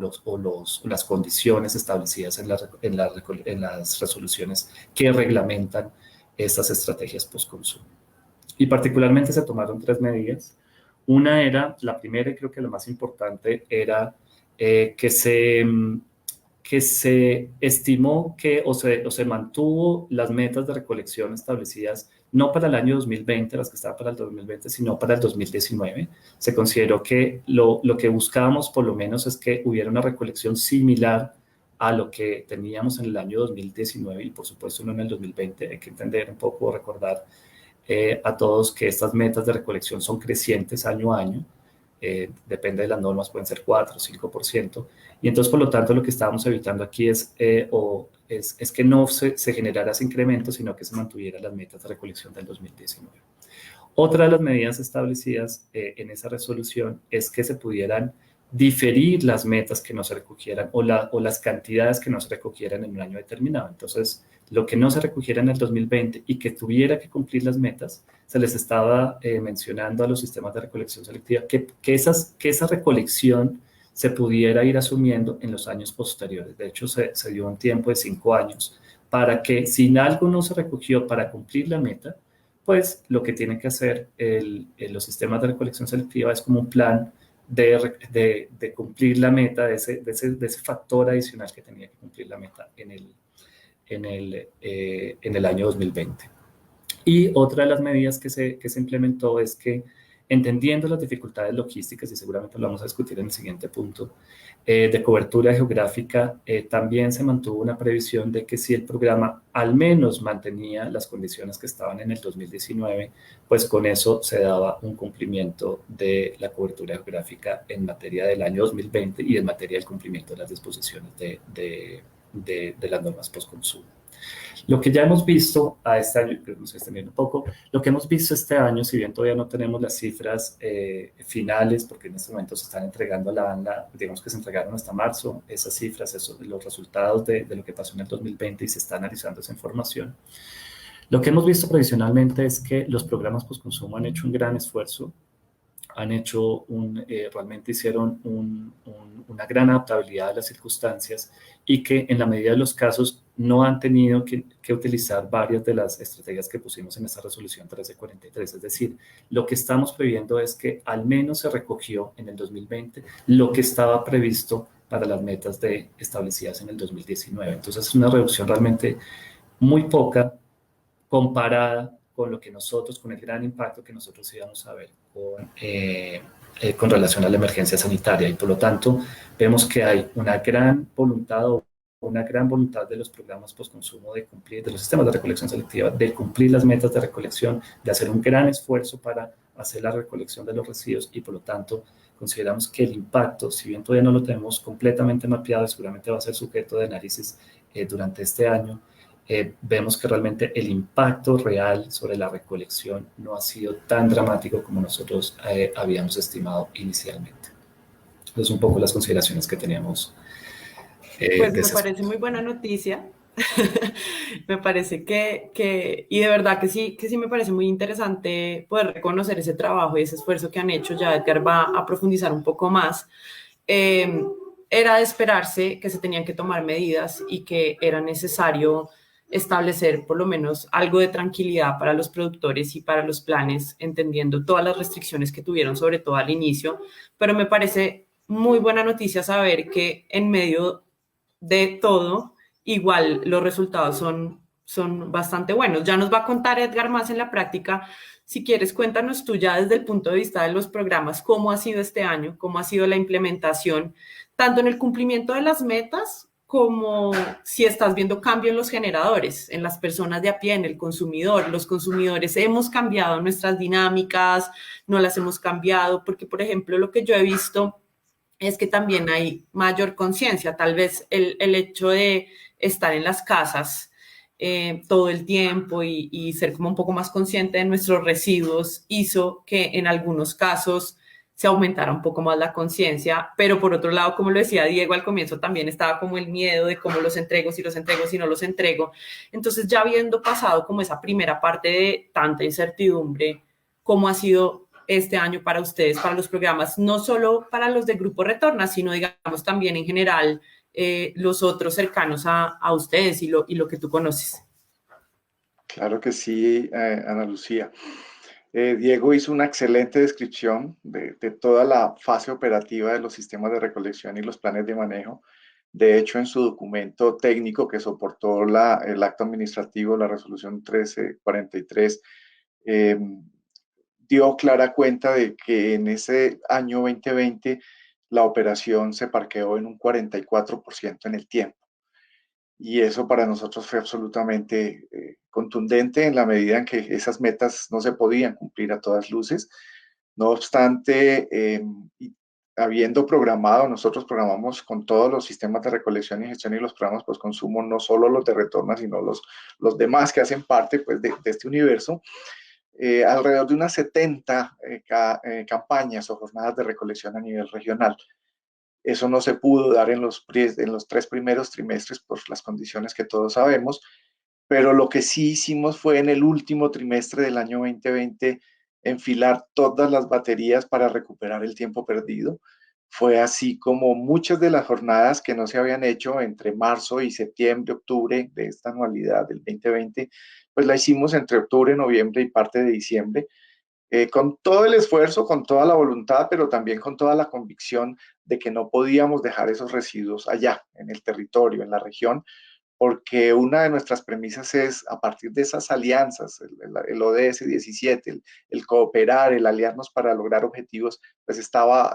las condiciones establecidas en las resoluciones que reglamentan estas estrategias post-consumo. Y particularmente se tomaron 3 medidas. Una era, la primera y creo que la más importante, era que se estimó o se mantuvo las metas de recolección establecidas no para el año 2020, las que estaban para el 2020, sino para el 2019. Se consideró que lo que buscábamos por lo menos es que hubiera una recolección similar a lo que teníamos en el año 2019 y por supuesto no en el 2020. Hay que entender un poco, recordar a todos que estas metas de recolección son crecientes año a año. Depende de las normas, pueden ser 4 o 5%. Y entonces, por lo tanto, lo que estábamos evitando aquí es que no se generara ese incremento, sino que se mantuvieran las metas de recolección del 2019. Otra de las medidas establecidas en esa resolución es que se pudieran diferir las metas que no se recogieran o las cantidades que no se recogieran en un año determinado. Entonces, lo que no se recogiera en el 2020 y que tuviera que cumplir las metas, se les estaba mencionando a los sistemas de recolección selectiva que esa recolección se pudiera ir asumiendo en los años posteriores. De hecho, se dio un tiempo de 5 años para que si algo no se recogió para cumplir la meta, pues lo que tienen que hacer los sistemas de recolección selectiva es como un plan de cumplir la meta, de ese factor adicional que tenía que cumplir la meta en el año 2020. Y otra de las medidas que se implementó es que, entendiendo las dificultades logísticas, y seguramente lo vamos a discutir en el siguiente punto, de cobertura geográfica, también se mantuvo una previsión de que si el programa al menos mantenía las condiciones que estaban en el 2019, pues con eso se daba un cumplimiento de la cobertura geográfica en materia del año 2020 y en materia del cumplimiento de las disposiciones de las normas post-consumo. Lo que ya hemos visto a este año, creo que me estoy extendiendo un poco, lo que hemos visto este año, si bien todavía no tenemos las cifras finales, porque en este momento se están entregando digamos que se entregaron hasta marzo, esas cifras, los resultados de lo que pasó en el 2020 y se está analizando esa información. Lo que hemos visto provisionalmente es que los programas post-consumo han hecho un gran esfuerzo, realmente hicieron una gran adaptabilidad a las circunstancias y que en la medida de los casos no han tenido que utilizar varias de las estrategias que pusimos en esta resolución 1343. Es decir, lo que estamos previendo es que al menos se recogió en el 2020 lo que estaba previsto para las metas establecidas en el 2019. Entonces es una reducción realmente muy poca comparada con el gran impacto que nosotros íbamos a ver con relación a la emergencia sanitaria. Y por lo tanto, vemos que hay una gran voluntad de los programas post-consumo de cumplir, de los sistemas de recolección selectiva, de cumplir las metas de recolección, de hacer un gran esfuerzo para hacer la recolección de los residuos y por lo tanto consideramos que el impacto, si bien todavía no lo tenemos completamente mapeado, seguramente va a ser sujeto de análisis durante este año, vemos que realmente el impacto real sobre la recolección no ha sido tan dramático como nosotros habíamos estimado inicialmente. Entonces, un poco las consideraciones que teníamos. Pues me parece muy buena noticia. Me parece y de verdad que sí me parece muy interesante poder reconocer ese trabajo y ese esfuerzo que han hecho. Ya Edgar va a profundizar un poco más. Era de esperarse que se tenían que tomar medidas y que era necesario establecer por lo menos algo de tranquilidad para los productores y para los planes, entendiendo todas las restricciones que tuvieron, sobre todo al inicio, pero me parece muy buena noticia saber que en medio de todo, igual los resultados son bastante buenos. Ya nos va a contar Edgar más en la práctica. Si quieres, cuéntanos tú ya desde el punto de vista de los programas, cómo ha sido este año, cómo ha sido la implementación tanto en el cumplimiento de las metas como si estás viendo cambio en los generadores, en las personas de a pie, en el consumidor. Los consumidores hemos cambiado nuestras dinámicas, no las hemos cambiado, porque, por ejemplo, lo que yo he visto es que también hay mayor conciencia, tal vez el hecho de estar en las casas todo el tiempo y ser como un poco más consciente de nuestros residuos hizo que en algunos casos se aumentara un poco más la conciencia, pero por otro lado, como lo decía Diego al comienzo, también estaba como el miedo de cómo los entrego, si los entrego, si no los entrego. Entonces, ya habiendo pasado como esa primera parte de tanta incertidumbre, ¿cómo ha sido este año para ustedes, para los programas, no solo para los de Grupo Retorna, sino digamos también en general los otros cercanos a ustedes y lo que tú conoces? Claro que sí, Ana Lucía. Diego hizo una excelente descripción de toda la fase operativa de los sistemas de recolección y los planes de manejo. De hecho, en su documento técnico que soportó el acto administrativo, la resolución 1343, eh, dio clara cuenta de que en ese año 2020 la operación se parqueó en un 44% en el tiempo. Y eso para nosotros fue absolutamente contundente en la medida en que esas metas no se podían cumplir a todas luces. No obstante, habiendo programado, nosotros programamos con todos los sistemas de recolección y gestión y los programas postconsumo, no solo los de Retorna, sino los demás que hacen parte pues, de este universo, alrededor de unas 70 campañas o jornadas de recolección a nivel regional. Eso no se pudo dar en los 3 primeros trimestres por las condiciones que todos sabemos, pero lo que sí hicimos fue en el último trimestre del año 2020 enfilar todas las baterías para recuperar el tiempo perdido. Fue así como muchas de las jornadas que no se habían hecho entre marzo y septiembre, octubre de esta anualidad del 2020, pues la hicimos entre octubre, noviembre y parte de diciembre, con todo el esfuerzo, con toda la voluntad, pero también con toda la convicción de que no podíamos dejar esos residuos allá, en el territorio, en la región, porque una de nuestras premisas es, a partir de esas alianzas, el ODS 17, el cooperar, el aliarnos para lograr objetivos, pues estaba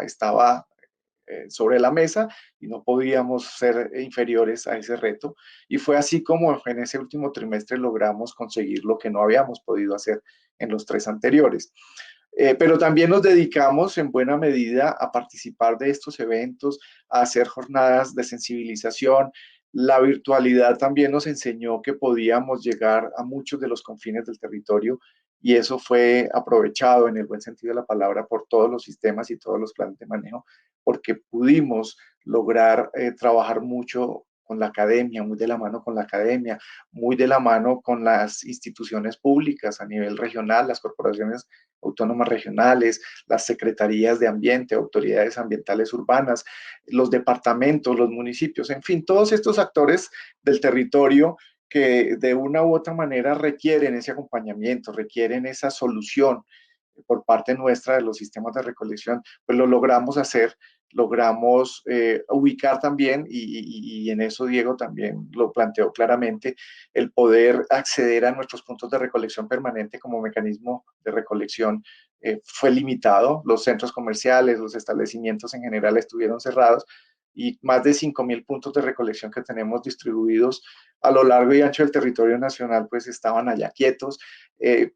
sobre la mesa y no podíamos ser inferiores a ese reto. Y fue así como en ese último trimestre logramos conseguir lo que no habíamos podido hacer en los 3 anteriores. Pero también nos dedicamos en buena medida a participar de estos eventos, a hacer jornadas de sensibilización. La virtualidad también nos enseñó que podíamos llegar a muchos de los confines del territorio y eso fue aprovechado en el buen sentido de la palabra por todos los sistemas y todos los planes de manejo, porque pudimos lograr trabajar mucho con la academia, muy de la mano con la academia, muy de la mano con las instituciones públicas a nivel regional, las corporaciones autónomas regionales, las secretarías de ambiente, autoridades ambientales urbanas, los departamentos, los municipios, en fin, todos estos actores del territorio que de una u otra manera requieren ese acompañamiento, requieren esa solución por parte nuestra de los sistemas de recolección, pues lo logramos hacer, logramos ubicar también, y en eso Diego también lo planteó claramente, el poder acceder a nuestros puntos de recolección permanente como mecanismo de recolección fue limitado. Los centros comerciales, los establecimientos en general estuvieron cerrados y más de 5.000 puntos de recolección que tenemos distribuidos a lo largo y ancho del territorio nacional, pues estaban allá quietos.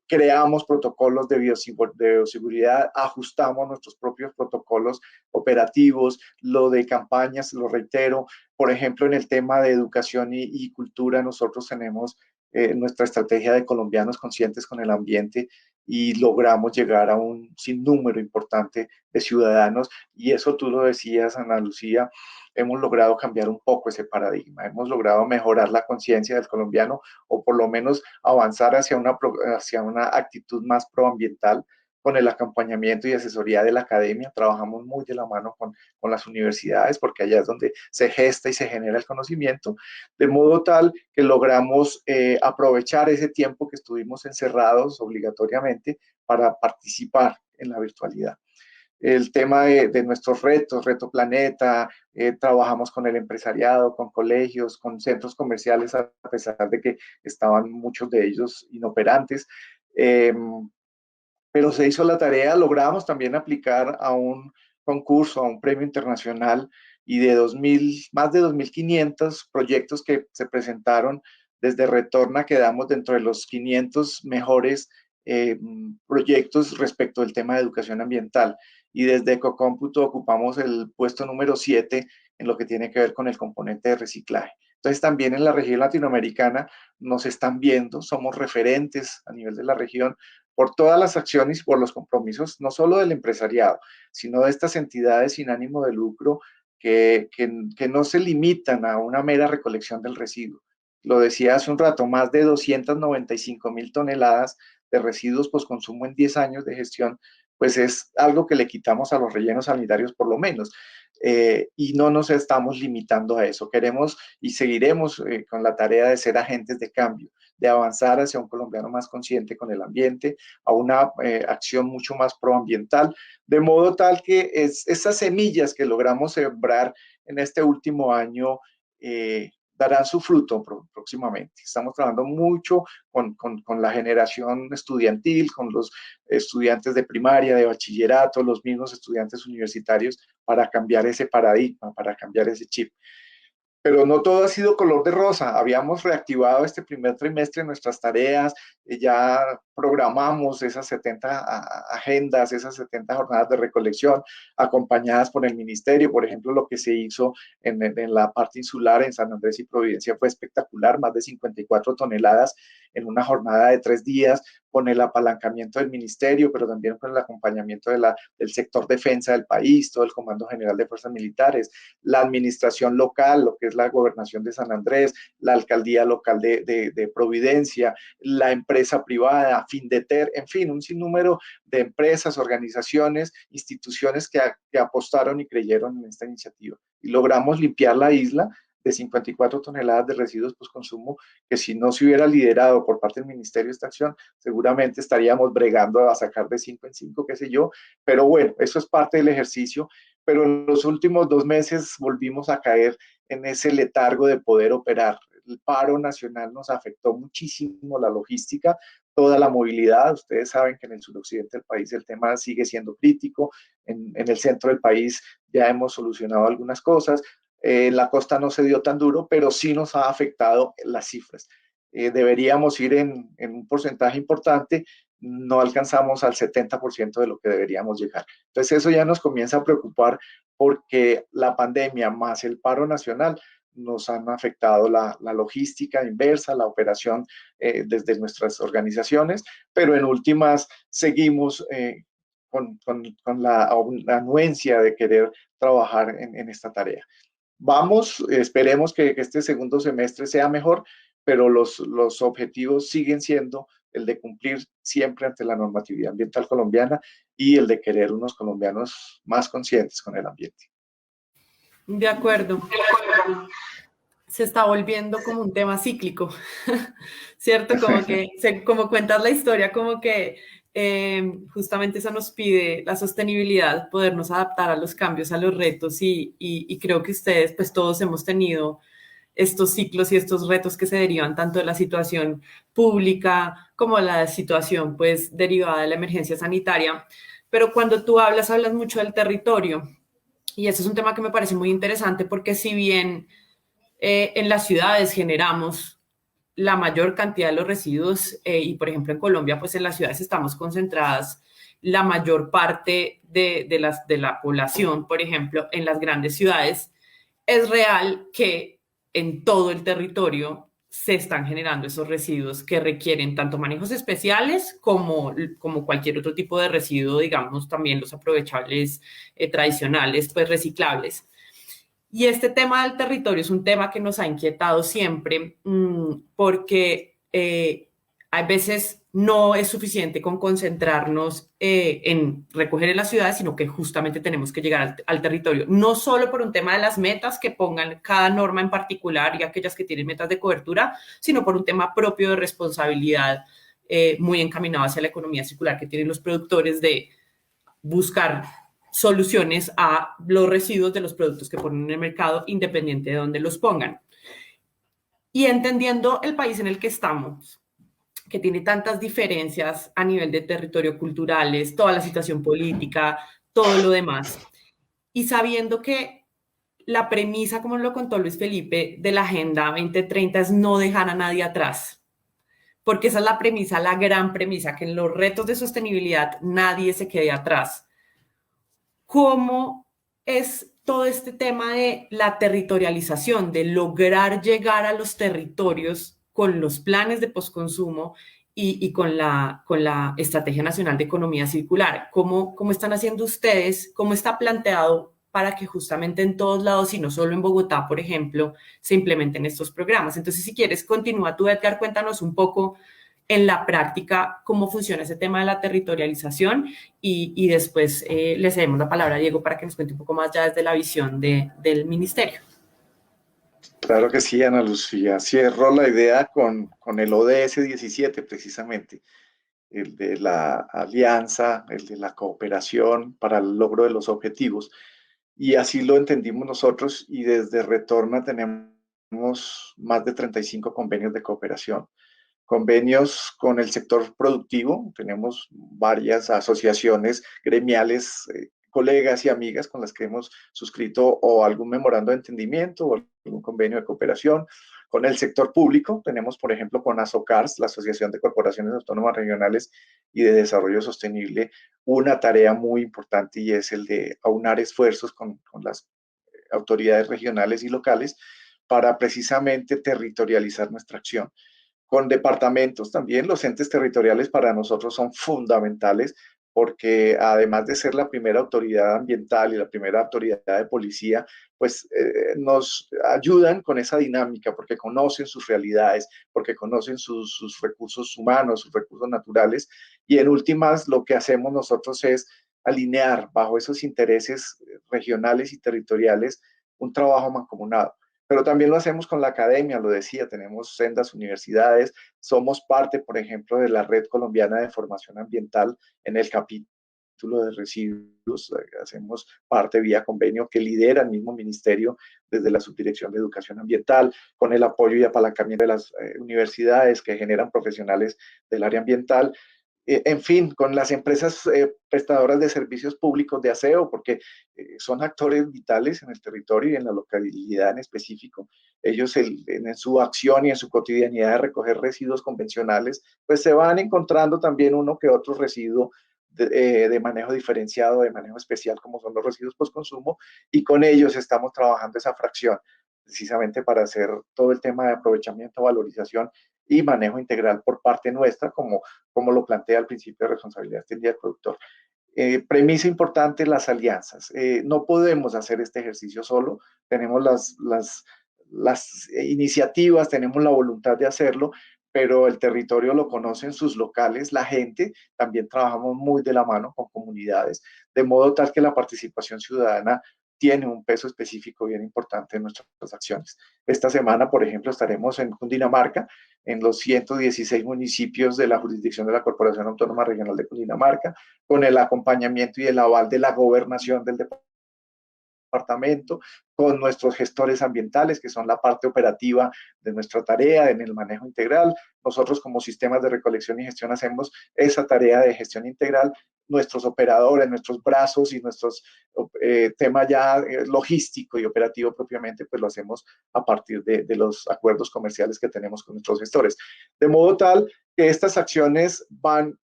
Creamos protocolos de bioseguridad, ajustamos nuestros propios protocolos operativos, lo de campañas, lo reitero, por ejemplo, en el tema de educación y cultura, nosotros tenemos nuestra estrategia de colombianos conscientes con el ambiente y logramos llegar a un sinnúmero importante de ciudadanos y eso tú lo decías, Ana Lucía, hemos logrado cambiar un poco ese paradigma, hemos logrado mejorar la conciencia del colombiano o por lo menos avanzar hacia una actitud más proambiental con el acompañamiento y asesoría de la academia. Trabajamos muy de la mano con las universidades porque allá es donde se gesta y se genera el conocimiento, de modo tal que logramos aprovechar ese tiempo que estuvimos encerrados obligatoriamente para participar en la virtualidad. El tema de nuestros retos, Reto Planeta, trabajamos con el empresariado, con colegios, con centros comerciales, a pesar de que estaban muchos de ellos inoperantes. Pero se hizo la tarea, logramos también aplicar a un concurso, a un premio internacional y de más de 2.500 proyectos que se presentaron desde Retorna, quedamos dentro de los 500 mejores proyectos respecto al tema de educación ambiental. Y desde Ecocómputo ocupamos el puesto número 7 en lo que tiene que ver con el componente de reciclaje. Entonces también en la región latinoamericana nos están viendo, somos referentes a nivel de la región por todas las acciones y por los compromisos, no solo del empresariado, sino de estas entidades sin ánimo de lucro que no se limitan a una mera recolección del residuo. Lo decía hace un rato, más de 295.000 toneladas de residuos postconsumo en 10 años de gestión, pues es algo que le quitamos a los rellenos sanitarios por lo menos. Y no nos estamos limitando a eso. Queremos y seguiremos con la tarea de ser agentes de cambio, de avanzar hacia un colombiano más consciente con el ambiente, a una acción mucho más proambiental, de modo tal que esas semillas que logramos sembrar en este último año darán su fruto próximamente. Estamos trabajando mucho con la generación estudiantil, con los estudiantes de primaria, de bachillerato, los mismos estudiantes universitarios, para cambiar ese paradigma, para cambiar ese chip. Pero no todo ha sido color de rosa. Habíamos reactivado este primer trimestre nuestras tareas, ya programamos esas 70 agendas, esas 70 jornadas de recolección, acompañadas por el ministerio. Por ejemplo, lo que se hizo en la parte insular, en San Andrés y Providencia, fue espectacular, más de 54 toneladas en una jornada de 3 días, con el apalancamiento del ministerio, pero también con el acompañamiento del sector defensa del país, todo el Comando General de Fuerzas Militares, la administración local, lo que es la gobernación de San Andrés, la alcaldía local de Providencia, la empresa privada, Findeter, en fin, un sinnúmero de empresas, organizaciones, instituciones que apostaron y creyeron en esta iniciativa. Y logramos limpiar la isla de 54 toneladas de residuos postconsumo, que si no se hubiera liderado por parte del Ministerio esta acción, seguramente estaríamos bregando a sacar de 5 en 5, qué sé yo, pero bueno, eso es parte del ejercicio, pero en los últimos 2 meses volvimos a caer en ese letargo de poder operar. El paro nacional nos afectó muchísimo la logística, toda la movilidad. Ustedes saben que en el suroccidente del país el tema sigue siendo crítico, en el centro del país ya hemos solucionado algunas cosas. La costa no se dio tan duro, pero sí nos ha afectado las cifras. Deberíamos ir en un porcentaje importante, no alcanzamos al 70% de lo que deberíamos llegar. Entonces eso ya nos comienza a preocupar porque la pandemia más el paro nacional nos han afectado la logística inversa, la operación desde nuestras organizaciones, pero en últimas seguimos con la anuencia de querer trabajar en esta tarea. Vamos, esperemos que este segundo semestre sea mejor, pero los objetivos siguen siendo el de cumplir siempre ante la normatividad ambiental colombiana y el de querer unos colombianos más conscientes con el ambiente. De acuerdo. Se está volviendo como un tema cíclico, ¿cierto? Como cuentas la historia, como que justamente eso nos pide la sostenibilidad, podernos adaptar a los cambios, a los retos y creo que ustedes, pues todos hemos tenido estos ciclos y estos retos que se derivan tanto de la situación pública como la situación pues derivada de la emergencia sanitaria. Pero cuando tú hablas mucho del territorio y ese es un tema que me parece muy interesante porque si bien en las ciudades generamos la mayor cantidad de los residuos y, por ejemplo, en Colombia, pues en las ciudades estamos concentradas la mayor parte de la población, por ejemplo, en las grandes ciudades. Es real que en todo el territorio se están generando esos residuos que requieren tanto manejos especiales como cualquier otro tipo de residuo, digamos, también los aprovechables tradicionales, pues reciclables. Y este tema del territorio es un tema que nos ha inquietado siempre porque a veces no es suficiente con concentrarnos en recoger en las ciudades, sino que justamente tenemos que llegar al territorio, no solo por un tema de las metas que pongan cada norma en particular y aquellas que tienen metas de cobertura, sino por un tema propio de responsabilidad muy encaminado hacia la economía circular que tienen los productores de buscar soluciones a los residuos de los productos que ponen en el mercado, independiente de dónde los pongan. Y entendiendo el país en el que estamos, que tiene tantas diferencias a nivel de territorio culturales, toda la situación política, todo lo demás, y sabiendo que la premisa, como lo contó Luis Felipe, de la Agenda 2030 es no dejar a nadie atrás, porque esa es la premisa, la gran premisa, que en los retos de sostenibilidad nadie se quede atrás. ¿Cómo es todo este tema de la territorialización, de lograr llegar a los territorios con los planes de postconsumo y con la Estrategia Nacional de Economía Circular? ¿Cómo están haciendo ustedes? ¿Cómo está planteado para que justamente en todos lados, y no solo en Bogotá, por ejemplo, se implementen estos programas? Entonces, si quieres, continúa tú, Edgar, cuéntanos un poco en la práctica cómo funciona ese tema de la territorialización y después le cedemos la palabra a Diego para que nos cuente un poco más ya desde la visión del ministerio. Claro que sí, Ana Lucía. Cierro la idea con el ODS 17, precisamente, el de la alianza, el de la cooperación para el logro de los objetivos. Y así lo entendimos nosotros y desde Retorna tenemos más de 35 convenios de cooperación. Convenios con el sector productivo, tenemos varias asociaciones gremiales, colegas y amigas con las que hemos suscrito o algún memorando de entendimiento o algún convenio de cooperación. Con el sector público, tenemos, por ejemplo, con ASOCARS, la Asociación de Corporaciones Autónomas Regionales y de Desarrollo Sostenible, una tarea muy importante y es el de aunar esfuerzos con las autoridades regionales y locales para precisamente territorializar nuestra acción. Con departamentos también, los entes territoriales para nosotros son fundamentales porque además de ser la primera autoridad ambiental y la primera autoridad de policía, pues nos ayudan con esa dinámica porque conocen sus realidades, porque conocen sus recursos humanos, sus recursos naturales y en últimas lo que hacemos nosotros es alinear bajo esos intereses regionales y territoriales un trabajo mancomunado. Pero también lo hacemos con la academia, lo decía, tenemos sendas universidades, somos parte, por ejemplo, de la Red Colombiana de Formación Ambiental en el capítulo de residuos, hacemos parte vía convenio que lidera el mismo ministerio desde la Subdirección de Educación Ambiental, con el apoyo y apalancamiento de las universidades que generan profesionales del área ambiental. En fin, con las empresas prestadoras de servicios públicos de aseo, porque son actores vitales en el territorio y en la localidad en específico. Ellos en su acción y en su cotidianidad de recoger residuos convencionales, pues se van encontrando también uno que otro residuo de manejo diferenciado, de manejo especial, como son los residuos postconsumo, y con ellos estamos trabajando esa fracción, precisamente para hacer todo el tema de aprovechamiento, valorización y manejo integral por parte nuestra, como lo plantea el principio de responsabilidad extendida del productor. Premisa importante, las alianzas. No podemos hacer este ejercicio solo, tenemos las iniciativas, tenemos la voluntad de hacerlo, pero el territorio lo conocen sus locales, la gente, también trabajamos muy de la mano con comunidades, de modo tal que la participación ciudadana tiene un peso específico bien importante en nuestras acciones. Esta semana, por ejemplo, estaremos en Cundinamarca, en los 116 municipios de la jurisdicción de la Corporación Autónoma Regional de Cundinamarca, con el acompañamiento y el aval de la gobernación del departamento, con nuestros gestores ambientales, que son la parte operativa de nuestra tarea en el manejo integral. Nosotros como sistemas de recolección y gestión hacemos esa tarea de gestión integral. Nuestros operadores, nuestros brazos y nuestros tema ya logístico y operativo propiamente, pues lo hacemos a partir de los acuerdos comerciales que tenemos con nuestros gestores. De modo tal que estas acciones van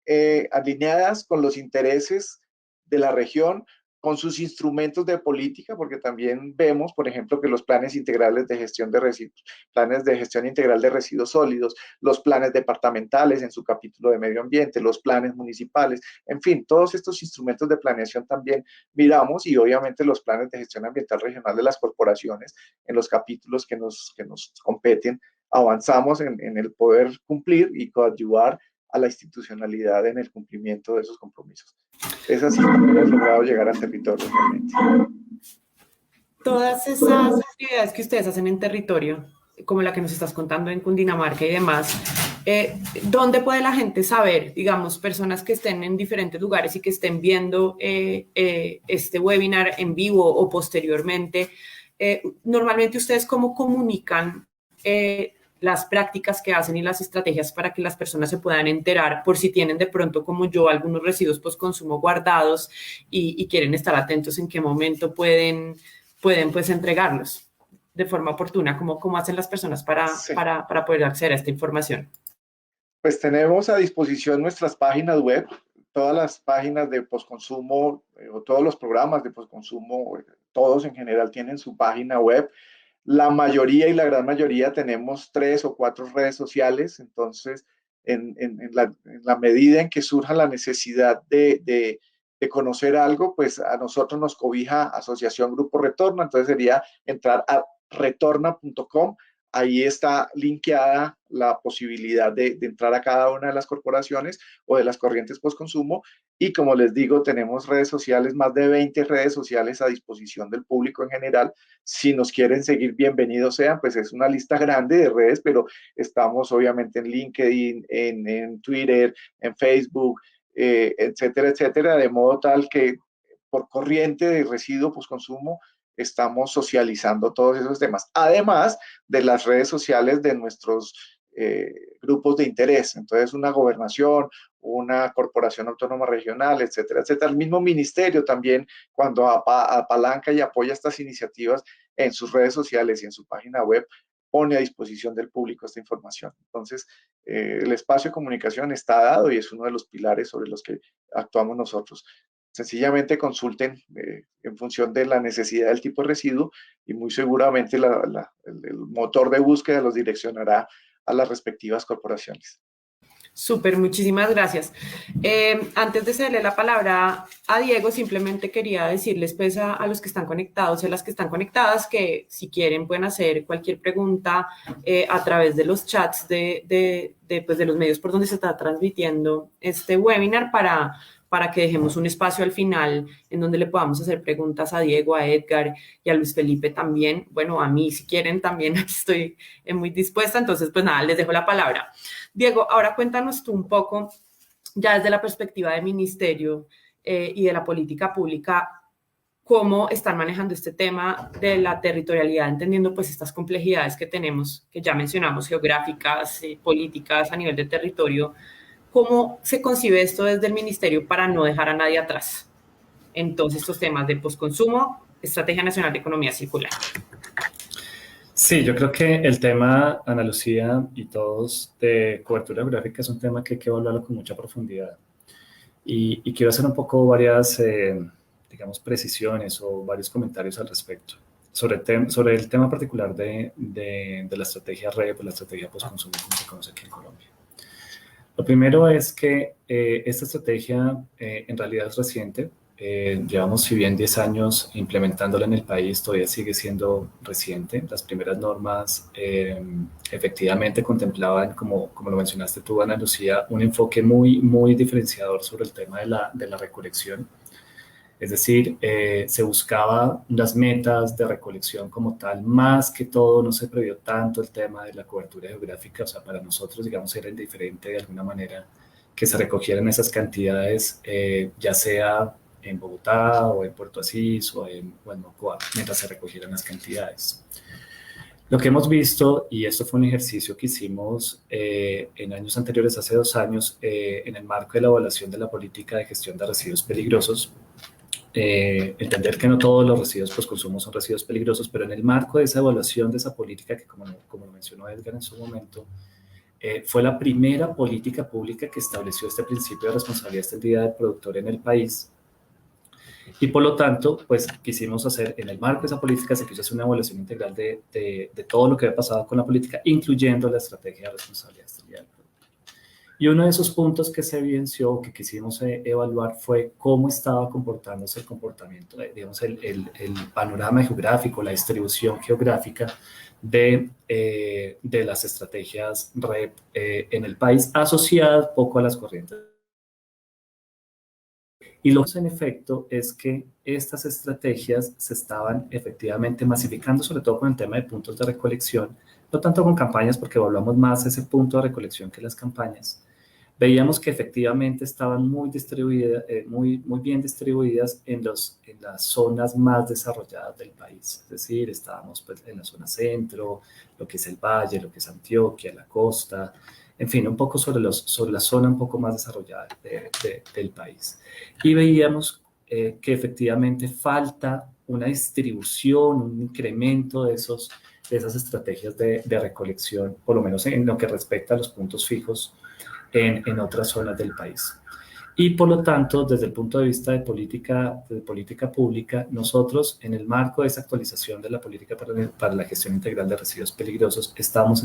alineadas con los intereses de la región, con sus instrumentos de política, porque también vemos, por ejemplo, que los planes integrales de gestión de residuos, planes de gestión integral de residuos sólidos, los planes departamentales en su capítulo de medio ambiente, los planes municipales, en fin, todos estos instrumentos de planeación también miramos y obviamente los planes de gestión ambiental regional de las corporaciones en los capítulos que nos competen, avanzamos en el poder cumplir y coadyuvar a la institucionalidad en el cumplimiento de esos compromisos. Es así como hemos logrado llegar al territorio realmente. Todas esas actividades que ustedes hacen en territorio, como la que nos estás contando en Cundinamarca y demás, ¿dónde puede la gente saber, digamos, personas que estén en diferentes lugares y que estén viendo este webinar en vivo o posteriormente? Normalmente ustedes cómo comunican las prácticas que hacen y las estrategias para que las personas se puedan enterar por si tienen de pronto, como yo, algunos residuos postconsumo guardados y quieren estar atentos en qué momento pueden pueden pues entregarlos de forma oportuna. ¿Cómo hacen las personas Sí. para poder acceder a esta información? Pues tenemos a disposición nuestras páginas web, todas las páginas de postconsumo o todos los programas de postconsumo, todos en general tienen su página web. La mayoría y la gran mayoría tenemos 3 o 4 redes sociales, entonces en la medida en que surja la necesidad de conocer algo, pues a nosotros nos cobija Asociación Grupo Retorna, entonces sería entrar a retorna.com. Ahí está linkeada la posibilidad de entrar a cada una de las corporaciones o de las corrientes postconsumo. Y como les digo, tenemos redes sociales, más de 20 redes sociales a disposición del público en general. Si nos quieren seguir, bienvenidos sean, pues es una lista grande de redes, pero estamos obviamente en LinkedIn, en Twitter, en Facebook, etcétera, etcétera, de modo tal que por corriente de residuo postconsumo estamos socializando todos esos temas, además de las redes sociales de nuestros grupos de interés. Entonces, una gobernación, una corporación autónoma regional, etcétera, etcétera. El mismo ministerio también, cuando apalanca y apoya estas iniciativas en sus redes sociales y en su página web, pone a disposición del público esta información. Entonces, el espacio de comunicación está dado y es uno de los pilares sobre los que actuamos nosotros. Sencillamente consulten en función de la necesidad del tipo de residuo y muy seguramente el motor de búsqueda los direccionará a las respectivas corporaciones. Súper, muchísimas gracias. Antes de cederle la palabra a Diego, simplemente quería decirles pues, a los que están conectados y a las que están conectadas que si quieren pueden hacer cualquier pregunta a través de los chats pues, de los medios por donde se está transmitiendo este webinar para que dejemos un espacio al final en donde le podamos hacer preguntas a Diego, a Edgar y a Luis Felipe también. Bueno, a mí si quieren también, aquí estoy muy dispuesta. Entonces, pues nada, les dejo la palabra. Diego, ahora cuéntanos tú un poco, ya desde la perspectiva del ministerio y de la política pública, cómo están manejando este tema de la territorialidad, entendiendo pues estas complejidades que tenemos, que ya mencionamos, geográficas, políticas a nivel de territorio. ¿Cómo se concibe esto desde el ministerio para no dejar a nadie atrás en todos estos temas de postconsumo, Estrategia Nacional de Economía Circular? Sí, yo creo que el tema, Ana Lucía y todos, de cobertura geográfica es un tema que hay que evaluarlo con mucha profundidad. Y quiero hacer un poco varias, digamos, precisiones o varios comentarios al respecto. Sobre el tema particular de la estrategia REP, la estrategia postconsumo, como se conoce aquí en Colombia. Lo primero es que esta estrategia en realidad es reciente. Llevamos, si bien 10 años implementándola en el país, todavía sigue siendo reciente. Las primeras normas efectivamente contemplaban, como lo mencionaste tú, Ana Lucía, un enfoque muy diferenciador sobre el tema de la recolección. Es decir, se buscaba unas metas de recolección como tal, más que todo no se previó tanto el tema de la cobertura geográfica, o sea, para nosotros, digamos, era indiferente de alguna manera que se recogieran esas cantidades, ya sea en Bogotá o en Puerto Asís o en Mocoa, mientras se recogieran las cantidades. Lo que hemos visto, y esto fue un ejercicio que hicimos en años anteriores, hace 2 años, en el marco de la evaluación de la política de gestión de residuos peligrosos, entender que no todos los residuos postconsumo son residuos peligrosos, pero en el marco de esa evaluación de esa política, que como lo mencionó Edgar en su momento, fue la primera política pública que estableció este principio de responsabilidad extendida del productor en el país. Y por lo tanto, pues quisimos hacer, en el marco de esa política, se quiso hacer una evaluación integral de todo lo que había pasado con la política, incluyendo la estrategia de responsabilidad extendida del productor. Y uno de esos puntos que se evidenció, que quisimos evaluar, fue cómo estaba comportándose el comportamiento, digamos, el panorama geográfico, la distribución geográfica de las estrategias REP en el país, asociadas poco a las corrientes. Y lo que en efecto es que estas estrategias se estaban efectivamente masificando, sobre todo con el tema de puntos de recolección, no tanto con campañas, porque evaluamos más ese punto de recolección que las campañas. Veíamos que efectivamente estaban muy bien distribuidas en las zonas más desarrolladas del país. Es decir, estábamos pues, en la zona centro, lo que es el valle, lo que es Antioquia, la costa, en fin, un poco sobre la zona un poco más desarrollada del país. Y veíamos que efectivamente falta una distribución, un incremento de esas estrategias de recolección, por lo menos en lo que respecta a los puntos fijos en otras zonas del país. Y por lo tanto, desde el punto de vista de política pública, nosotros en el marco de esa actualización de la política para la gestión integral de residuos peligrosos, estamos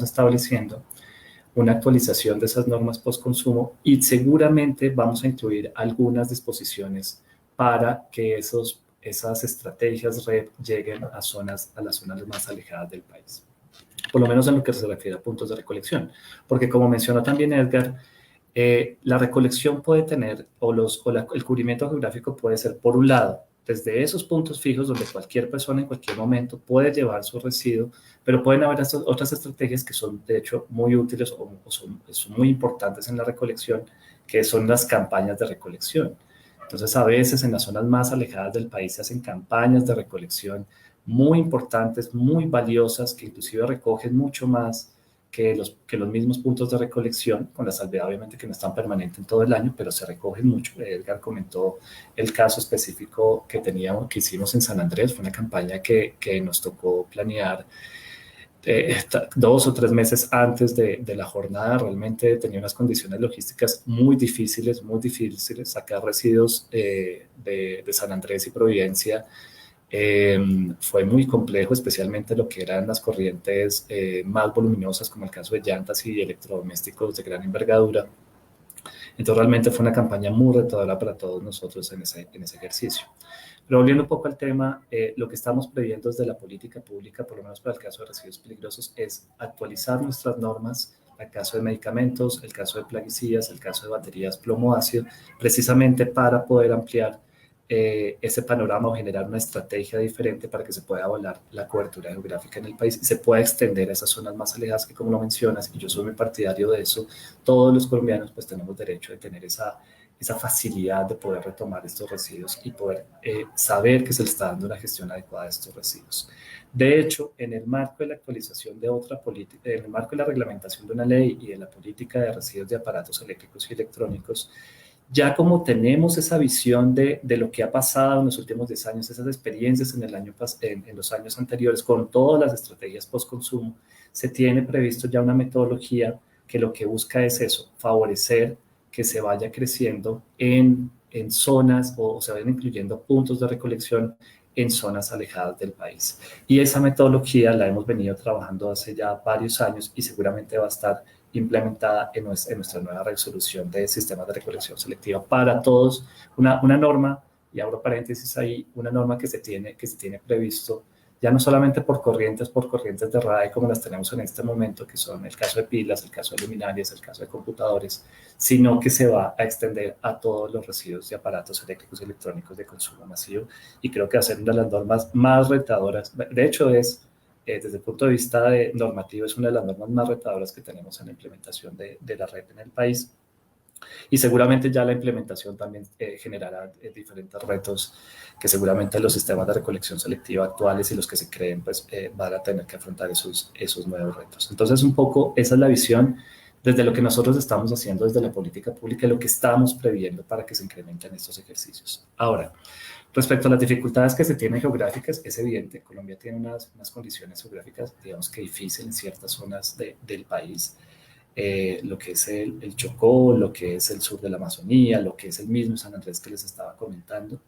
estableciendo una actualización de esas normas postconsumo y seguramente vamos a incluir algunas disposiciones para que esas estrategias REP lleguen a las zonas más alejadas del país. Por lo menos en lo que se refiere a puntos de recolección. Porque como mencionó también Edgar, la recolección puede tener, el cubrimiento geográfico puede ser, por un lado, desde esos puntos fijos donde cualquier persona en cualquier momento puede llevar su residuo, pero pueden haber otras estrategias que son, de hecho, muy útiles o son muy importantes en la recolección, que son las campañas de recolección. Entonces, a veces en las zonas más alejadas del país se hacen campañas de recolección muy importantes, muy valiosas, que inclusive recogen mucho más que los mismos puntos de recolección, con la salvedad obviamente que no están permanentes en todo el año, pero se recogen mucho. Edgar comentó el caso específico que hicimos en San Andrés. Fue una campaña que nos tocó planear 2 o 3 meses antes de la jornada. Realmente tenía unas condiciones logísticas muy difíciles, sacar residuos de San Andrés y Providencia. Fue muy complejo, especialmente lo que eran las corrientes más voluminosas, como el caso de llantas y electrodomésticos de gran envergadura. Entonces realmente fue una campaña muy retadora para todos nosotros en ese ejercicio. Pero volviendo un poco al tema, lo que estamos previendo desde la política pública, por lo menos para el caso de residuos peligrosos, es actualizar nuestras normas, el caso de medicamentos, el caso de plaguicidas, el caso de baterías plomo-ácido, precisamente para poder ampliar ese panorama o generar una estrategia diferente para que se pueda evaluar la cobertura geográfica en el país y se pueda extender a esas zonas más alejadas que, como lo mencionas, y yo soy muy partidario de eso, todos los colombianos pues tenemos derecho de tener esa facilidad de poder retomar estos residuos y poder saber que se le está dando una gestión adecuada de estos residuos. De hecho, en el marco de la actualización de otra política, en el marco de la reglamentación de una ley y de la política de residuos de aparatos eléctricos y electrónicos, ya como tenemos esa visión de lo que ha pasado en los últimos 10 años, esas experiencias en los años anteriores, con todas las estrategias post-consumo, se tiene previsto ya una metodología que lo que busca es eso, favorecer que se vaya creciendo en zonas o se vayan incluyendo puntos de recolección en zonas alejadas del país. Y esa metodología la hemos venido trabajando hace ya varios años y seguramente va a estar implementada en nuestra nueva resolución de sistemas de recolección selectiva para todos, una norma, y abro paréntesis ahí, una norma que se tiene previsto ya no solamente por corrientes de RAE como las tenemos en este momento, que son el caso de pilas, el caso de luminarias, el caso de computadores, sino que se va a extender a todos los residuos de aparatos eléctricos y electrónicos de consumo masivo, y creo que va a ser una de las normas más retadoras. De hecho, desde el punto de vista normativo, es una de las normas más retadoras que tenemos en la implementación de la red en el país. Y seguramente ya la implementación también generará diferentes retos que seguramente los sistemas de recolección selectiva actuales y los que se creen pues van a tener que afrontar esos nuevos retos. Entonces un poco esa es la visión desde lo que nosotros estamos haciendo desde la política pública y lo que estamos previendo para que se incrementen estos ejercicios. Ahora, respecto a las dificultades que se tienen geográficas, es evidente, Colombia tiene unas condiciones geográficas, digamos que difíciles en ciertas zonas del país. Lo que es el Chocó, lo que es el sur de la Amazonía, lo que es el mismo San Andrés que les estaba comentando.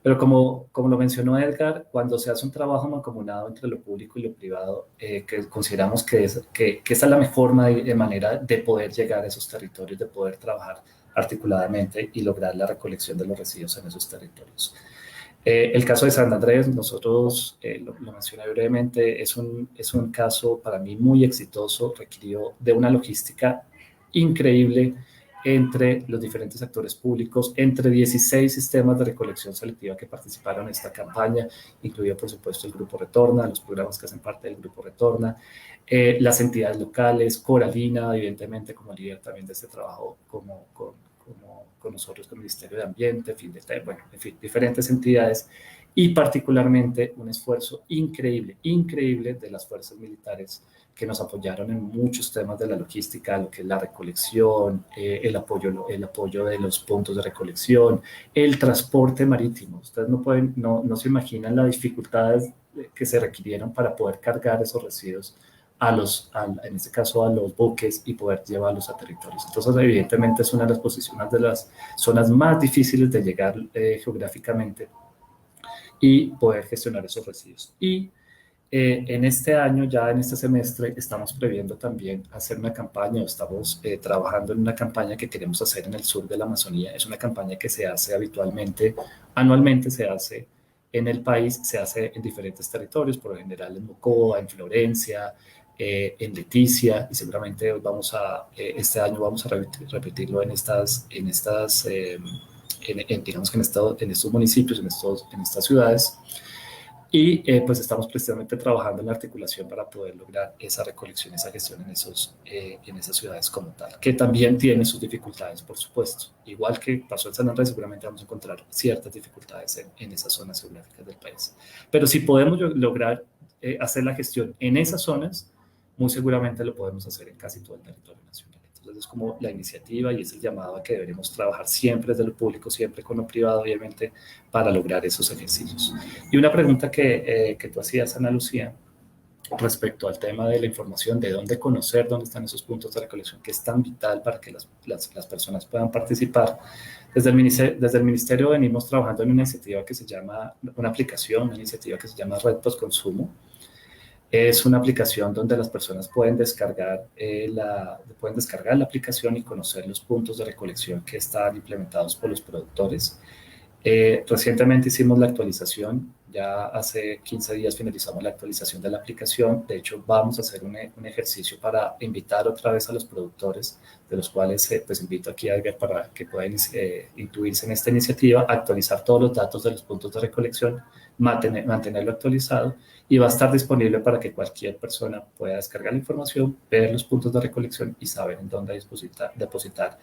Pero como lo mencionó Edgar, cuando se hace un trabajo mancomunado entre lo público y lo privado, que consideramos que esa es la mejor manera de poder llegar a esos territorios, de poder trabajar articuladamente y lograr la recolección de los residuos en esos territorios. El caso de San Andrés, nosotros lo mencioné brevemente, es un caso para mí muy exitoso, requirió de una logística increíble entre los diferentes actores públicos, entre 16 sistemas de recolección selectiva que participaron en esta campaña, incluido por supuesto el Grupo Retorna, los programas que hacen parte del Grupo Retorna, las entidades locales, Coralina, evidentemente como líder también de este trabajo con nosotros, con el Ministerio de Ambiente, en fin, diferentes entidades, y particularmente un esfuerzo increíble de las fuerzas militares que nos apoyaron en muchos temas de la logística, lo que es la recolección, el apoyo de los puntos de recolección, el transporte marítimo. Ustedes no se imaginan las dificultades que se requirieron para poder cargar esos residuos en este caso a los buques y poder llevarlos a territorios. Entonces, evidentemente es una de las posiciones de las zonas más difíciles de llegar geográficamente y poder gestionar esos residuos. Y en este año, ya en este semestre, estamos previendo también hacer una campaña, o estamos trabajando en una campaña que queremos hacer en el sur de la Amazonía. Es una campaña que se hace habitualmente, anualmente se hace en el país, se hace en diferentes territorios, por lo general en Mocoa, en Florencia, en Leticia, y seguramente este año vamos a repetirlo digamos que en estos municipios, en estas ciudades. Y pues estamos precisamente trabajando en la articulación para poder lograr esa recolección, esa gestión en esas ciudades como tal, que también tienen sus dificultades, por supuesto. Igual que pasó en San Andrés, seguramente vamos a encontrar ciertas dificultades en esas zonas geográficas del país. Pero si podemos lograr hacer la gestión en esas zonas, muy seguramente lo podemos hacer en casi todo el territorio nacional. Entonces es como la iniciativa y es el llamado a que deberemos trabajar siempre desde lo público, siempre con lo privado, obviamente, para lograr esos ejercicios. Y una pregunta que tú hacías, Ana Lucía, respecto al tema de la información, de dónde conocer dónde están esos puntos de recolección, que es tan vital para que las personas puedan participar. Desde el Ministerio venimos trabajando en una iniciativa que se llama, una aplicación, una iniciativa que se llama Red Postconsumo. Es una aplicación donde las personas pueden descargar la aplicación y conocer los puntos de recolección que están implementados por los productores. Recientemente hicimos la actualización, ya hace 15 días finalizamos la actualización de la aplicación. De hecho, vamos a hacer un ejercicio para invitar otra vez a los productores, de los cuales pues invito aquí a Edgar para que puedan incluirse en esta iniciativa, actualizar todos los datos de los puntos de recolección, mantenerlo actualizado, y va a estar disponible para que cualquier persona pueda descargar la información, ver los puntos de recolección y saber en dónde depositar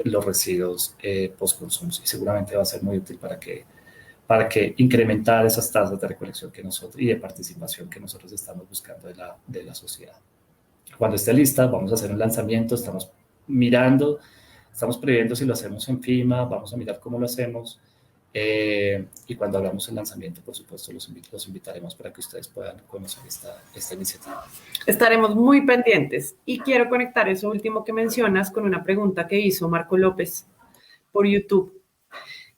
los residuos post-consumo. Y seguramente va a ser muy útil para que incrementar esas tasas de recolección y de participación que nosotros estamos buscando de la sociedad. Cuando esté lista, vamos a hacer un lanzamiento, estamos previendo si lo hacemos en FIMA, vamos a mirar cómo lo hacemos. Y cuando hagamos el lanzamiento, por supuesto, los invitaremos para que ustedes puedan conocer esta iniciativa. Estaremos muy pendientes y quiero conectar eso último que mencionas con una pregunta que hizo Marco López por YouTube,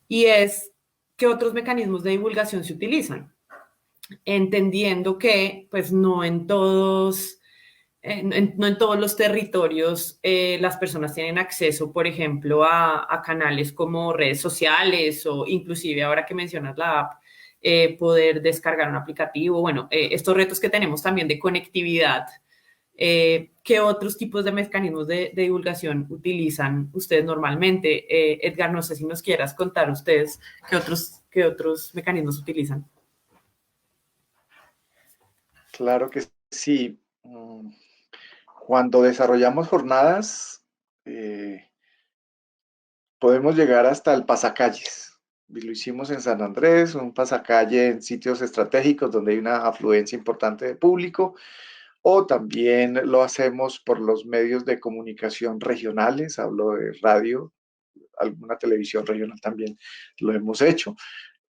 y es ¿qué otros mecanismos de divulgación se utilizan? Entendiendo que pues no en todos los territorios las personas tienen acceso, por ejemplo, a canales como redes sociales o inclusive ahora que mencionas la app, poder descargar un aplicativo. Bueno, estos retos que tenemos también de conectividad. ¿Qué otros tipos de mecanismos de divulgación utilizan ustedes normalmente? Edgar, no sé si nos quieras contar ustedes qué otros mecanismos utilizan. Claro que sí. Cuando desarrollamos jornadas, podemos llegar hasta el pasacalles. Lo hicimos en San Andrés, un pasacalle en sitios estratégicos donde hay una afluencia importante de público, o también lo hacemos por los medios de comunicación regionales, hablo de radio, alguna televisión regional también lo hemos hecho.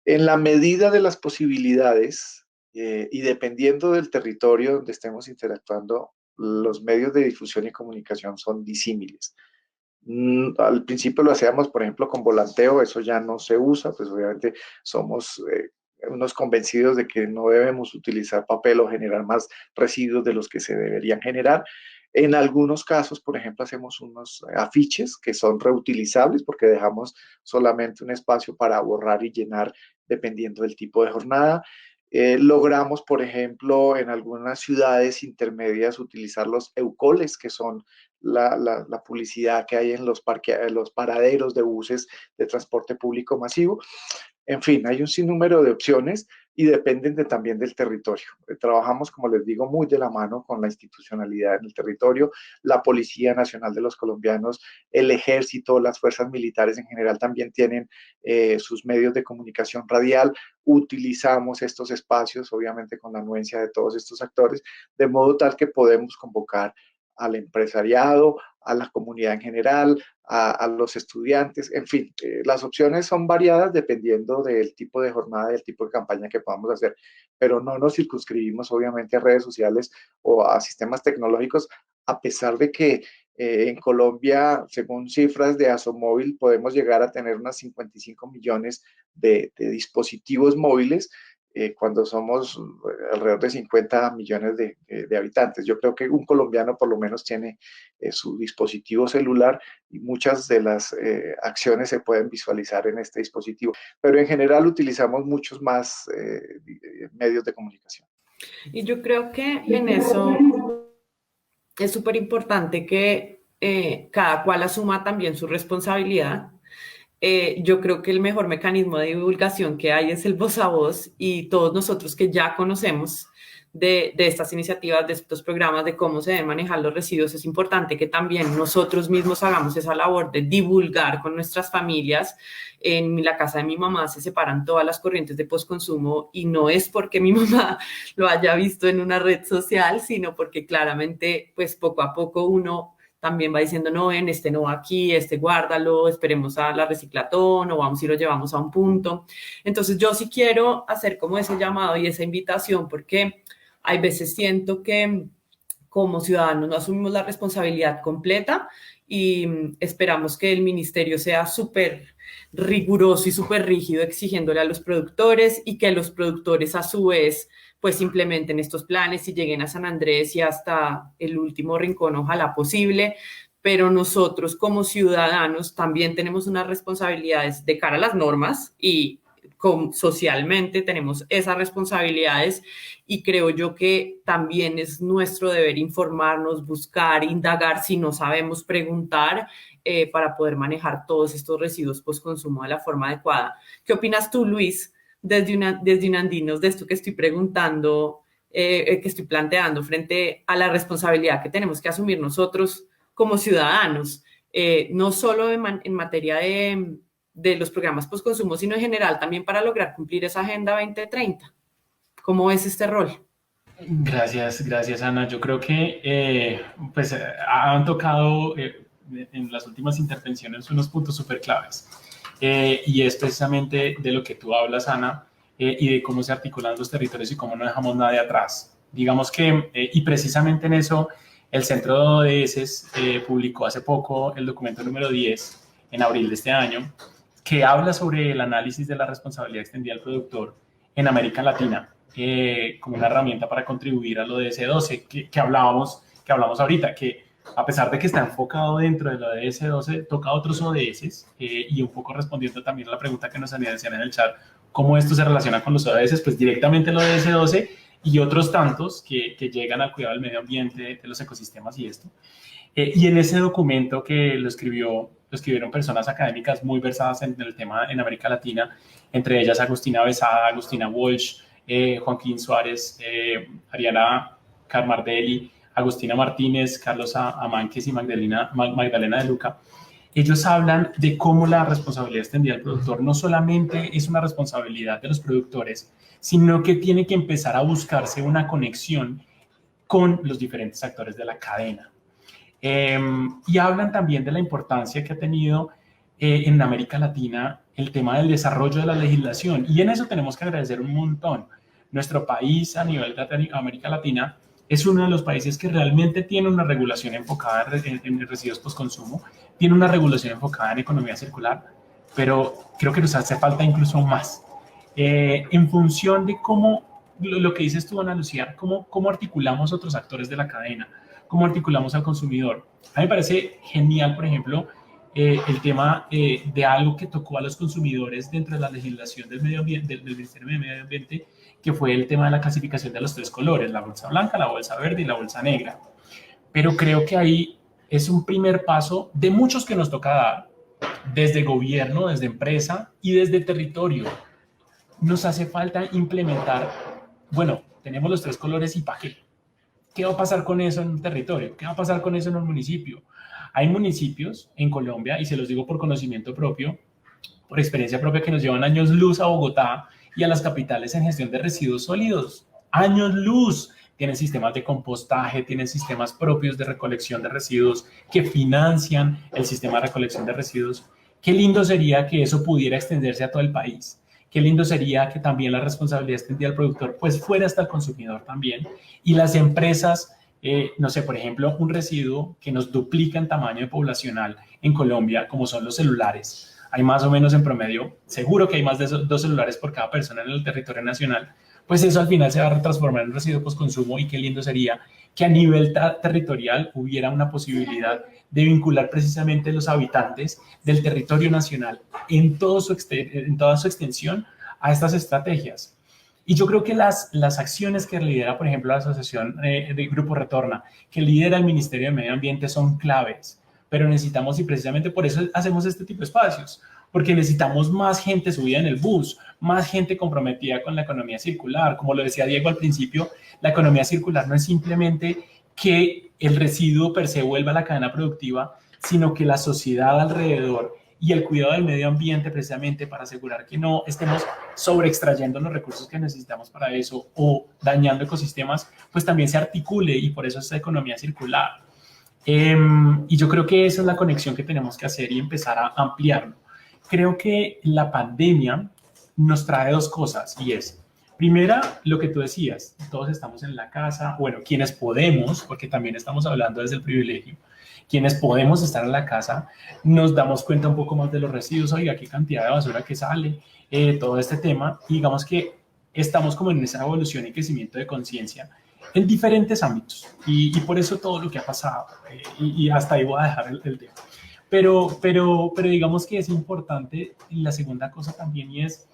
En la medida de las posibilidades y dependiendo del territorio donde estemos interactuando, los medios de difusión y comunicación son disímiles. Al principio lo hacíamos, por ejemplo, con volanteo, eso ya no se usa, pues obviamente somos unos convencidos de que no debemos utilizar papel o generar más residuos de los que se deberían generar. En algunos casos, por ejemplo, hacemos unos afiches que son reutilizables porque dejamos solamente un espacio para borrar y llenar dependiendo del tipo de jornada. Logramos, por ejemplo, en algunas ciudades intermedias utilizar los eucoles, que son la publicidad que hay en los paraderos de buses de transporte público masivo. En fin, hay un sinnúmero de opciones y dependen también del territorio. Trabajamos, como les digo, muy de la mano con la institucionalidad en el territorio, la Policía Nacional de los Colombianos, el Ejército, las fuerzas militares en general también tienen sus medios de comunicación radial. Utilizamos estos espacios, obviamente con la anuencia de todos estos actores, de modo tal que podemos convocar al empresariado, a la comunidad en general, a los estudiantes, en fin, las opciones son variadas dependiendo del tipo de jornada y el tipo de campaña que podamos hacer, pero no nos circunscribimos obviamente a redes sociales o a sistemas tecnológicos, a pesar de que en Colombia, según cifras de Asomóvil, podemos llegar a tener unas 55 millones de dispositivos móviles, cuando somos alrededor de 50 millones de habitantes. Yo creo que un colombiano por lo menos tiene su dispositivo celular y muchas de las acciones se pueden visualizar en este dispositivo, pero en general utilizamos muchos más medios de comunicación. Y yo creo que en eso es súper importante que cada cual asuma también su responsabilidad. Yo creo que el mejor mecanismo de divulgación que hay es el voz a voz, y todos nosotros que ya conocemos de estas iniciativas, de estos programas, de cómo se deben manejar los residuos, es importante que también nosotros mismos hagamos esa labor de divulgar con nuestras familias. En la casa de mi mamá se separan todas las corrientes de postconsumo, y no es porque mi mamá lo haya visto en una red social, sino porque claramente, pues poco a poco uno también va diciendo, no, este no va aquí, este guárdalo, esperemos a la reciclatón, o vamos y lo llevamos a un punto. Entonces yo sí quiero hacer como ese llamado y esa invitación, porque hay veces siento que como ciudadanos no asumimos la responsabilidad completa y esperamos que el ministerio sea súper riguroso y súper rígido exigiéndole a los productores, y que los productores a su vez pues implementen estos planes y lleguen a San Andrés y hasta el último rincón, ojalá posible. Pero nosotros como ciudadanos también tenemos unas responsabilidades de cara a las normas, y socialmente tenemos esas responsabilidades, y creo yo que también es nuestro deber informarnos, buscar, indagar, si no sabemos, preguntar, para poder manejar todos estos residuos postconsumo de la forma adecuada. ¿Qué opinas tú, Luis, desde Unandinos, de esto que estoy preguntando, que estoy planteando frente a la responsabilidad que tenemos que asumir nosotros como ciudadanos, no solo en materia de los programas postconsumo, sino en general también para lograr cumplir esa Agenda 2030? ¿Cómo es este rol? Gracias, Ana. Yo creo que pues han tocado en las últimas intervenciones unos puntos súper claves. Y es precisamente de lo que tú hablas, Ana, y de cómo se articulan los territorios y cómo no dejamos nadie atrás. Digamos que, y precisamente en eso, el Centro de ODS publicó hace poco el documento número 10, en abril de este año, que habla sobre el análisis de la responsabilidad extendida al productor en América Latina, como una herramienta para contribuir al ODS 12, que hablamos ahorita, que a pesar de que está enfocado dentro del ODS 12, toca otros ODS, y un poco respondiendo también a la pregunta que nos hacían en el chat, cómo esto se relaciona con los ODS, pues directamente el ODS 12 y otros tantos que llegan al cuidado del medio ambiente, de los ecosistemas y esto. Y en ese documento que lo escribieron personas académicas muy versadas en el tema en América Latina, entre ellas Agustina Besada, Agustina Walsh, Joaquín Suárez, Ariana Carmardelli, Agustina Martínez, Carlos Amánquez y Magdalena de Luca. Ellos hablan de cómo la responsabilidad extendida al productor no solamente es una responsabilidad de los productores, sino que tiene que empezar a buscarse una conexión con los diferentes actores de la cadena. Y hablan también de la importancia que ha tenido en América Latina el tema del desarrollo de la legislación, y en eso tenemos que agradecer un montón. Nuestro país a nivel de América Latina es uno de los países que realmente tiene una regulación enfocada en residuos postconsumo, tiene una regulación enfocada en economía circular, pero creo que nos hace falta incluso más. En función de cómo, lo que dices tú, Ana Lucía, cómo articulamos otros actores de la cadena, cómo articulamos al consumidor. A mí me parece genial, por ejemplo, el tema de algo que tocó a los consumidores dentro de la legislación del medio ambiente, del Ministerio de Medio Ambiente, que fue el tema de la clasificación de los 3 colores, la bolsa blanca, la bolsa verde y la bolsa negra. Pero creo que ahí es un primer paso de muchos que nos toca dar, desde gobierno, desde empresa y desde territorio, nos hace falta implementar, bueno, tenemos los 3 colores y ¿para qué? ¿Qué va a pasar con eso en un territorio? ¿Qué va a pasar con eso en un municipio? Hay municipios en Colombia, y se los digo por conocimiento propio, por experiencia propia, que nos llevan años luz a Bogotá y a las capitales en gestión de residuos sólidos. Años luz. Tienen sistemas de compostaje, tienen sistemas propios de recolección de residuos que financian el sistema de recolección de residuos. Qué lindo sería que eso pudiera extenderse a todo el país. Qué lindo sería que también la responsabilidad extendida al productor pues fuera hasta el consumidor también. Y las empresas, no sé, por ejemplo, un residuo que nos duplica en tamaño poblacional en Colombia, como son los celulares. Hay más o menos en promedio, seguro que hay más de 2 celulares por cada persona en el territorio nacional. Pues eso al final se va a transformar en un residuo postconsumo, y qué lindo sería que a nivel territorial hubiera una posibilidad de vincular precisamente los habitantes del territorio nacional en toda su extensión a estas estrategias. Y yo creo que las acciones que lidera, por ejemplo, la asociación de Grupo Retorna, que lidera el Ministerio de Medio Ambiente, son claves, pero necesitamos, y precisamente por eso hacemos este tipo de espacios, porque necesitamos más gente subida en el bus, más gente comprometida con la economía circular. Como lo decía Diego al principio, la economía circular no es simplemente que el residuo per se vuelva a la cadena productiva, sino que la sociedad alrededor y el cuidado del medio ambiente, precisamente para asegurar que no estemos sobreextrayendo los recursos que necesitamos para eso o dañando ecosistemas, pues también se articule, y por eso es la economía circular. Y yo creo que esa es la conexión que tenemos que hacer y empezar a ampliarlo. Creo que la pandemia nos trae 2 cosas, y es, primera, lo que tú decías, todos estamos en la casa, bueno, quienes podemos, porque también estamos hablando desde el privilegio, quienes podemos estar en la casa, nos damos cuenta un poco más de los residuos, oiga, qué cantidad de basura que sale, todo este tema, y digamos que estamos como en esa evolución y crecimiento de conciencia en diferentes ámbitos, y por eso todo lo que ha pasado, y hasta ahí voy a dejar el tema. Pero digamos que es importante la segunda cosa también, y es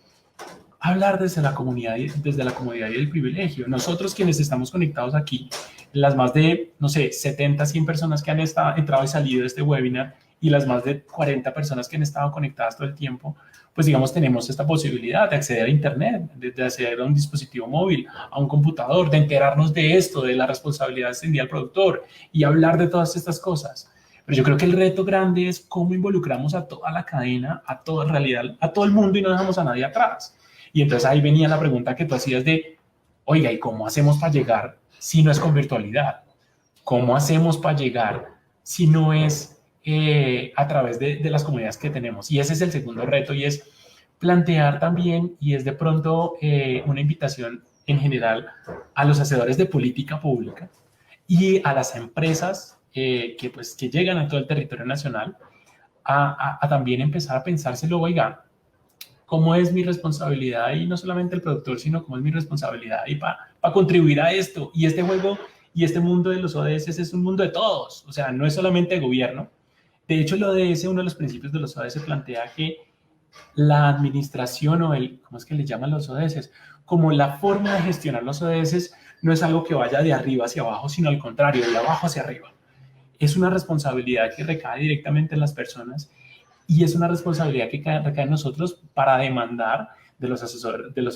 hablar desde la comodidad y el privilegio. Nosotros quienes estamos conectados aquí, las más de, no sé, 70, 100 personas que han entrado y salido de este webinar, y las más de 40 personas que han estado conectadas todo el tiempo, pues digamos tenemos esta posibilidad de acceder a internet, de acceder a un dispositivo móvil, a un computador, de enterarnos de esto, de la responsabilidad extendida al productor, y hablar de todas estas cosas. Pero yo creo que el reto grande es cómo involucramos a toda la cadena, a toda realidad, a todo el mundo, y no dejamos a nadie atrás. Y entonces ahí venía la pregunta que tú hacías de, oiga, ¿y cómo hacemos para llegar si no es con virtualidad? ¿Cómo hacemos para llegar si no es a través de las comunidades que tenemos? Y ese es el segundo reto, y es plantear también, y es de pronto una invitación en general a los hacedores de política pública y a las empresas que llegan a todo el territorio nacional, a también empezar a pensárselo, oiga, ¿cómo es mi responsabilidad? Y no solamente el productor, sino cómo es mi responsabilidad y para contribuir a esto. Y este juego y este mundo de los ODS es un mundo de todos, o sea, no es solamente de gobierno. De hecho, el ODS, uno de los principios de los ODS, plantea que la administración, o ¿cómo es que le llaman los ODS? Como la forma de gestionar los ODS no es algo que vaya de arriba hacia abajo, sino al contrario, de abajo hacia arriba. Es una responsabilidad que recae directamente en las personas, y es una responsabilidad que recae en nosotros para demandar de los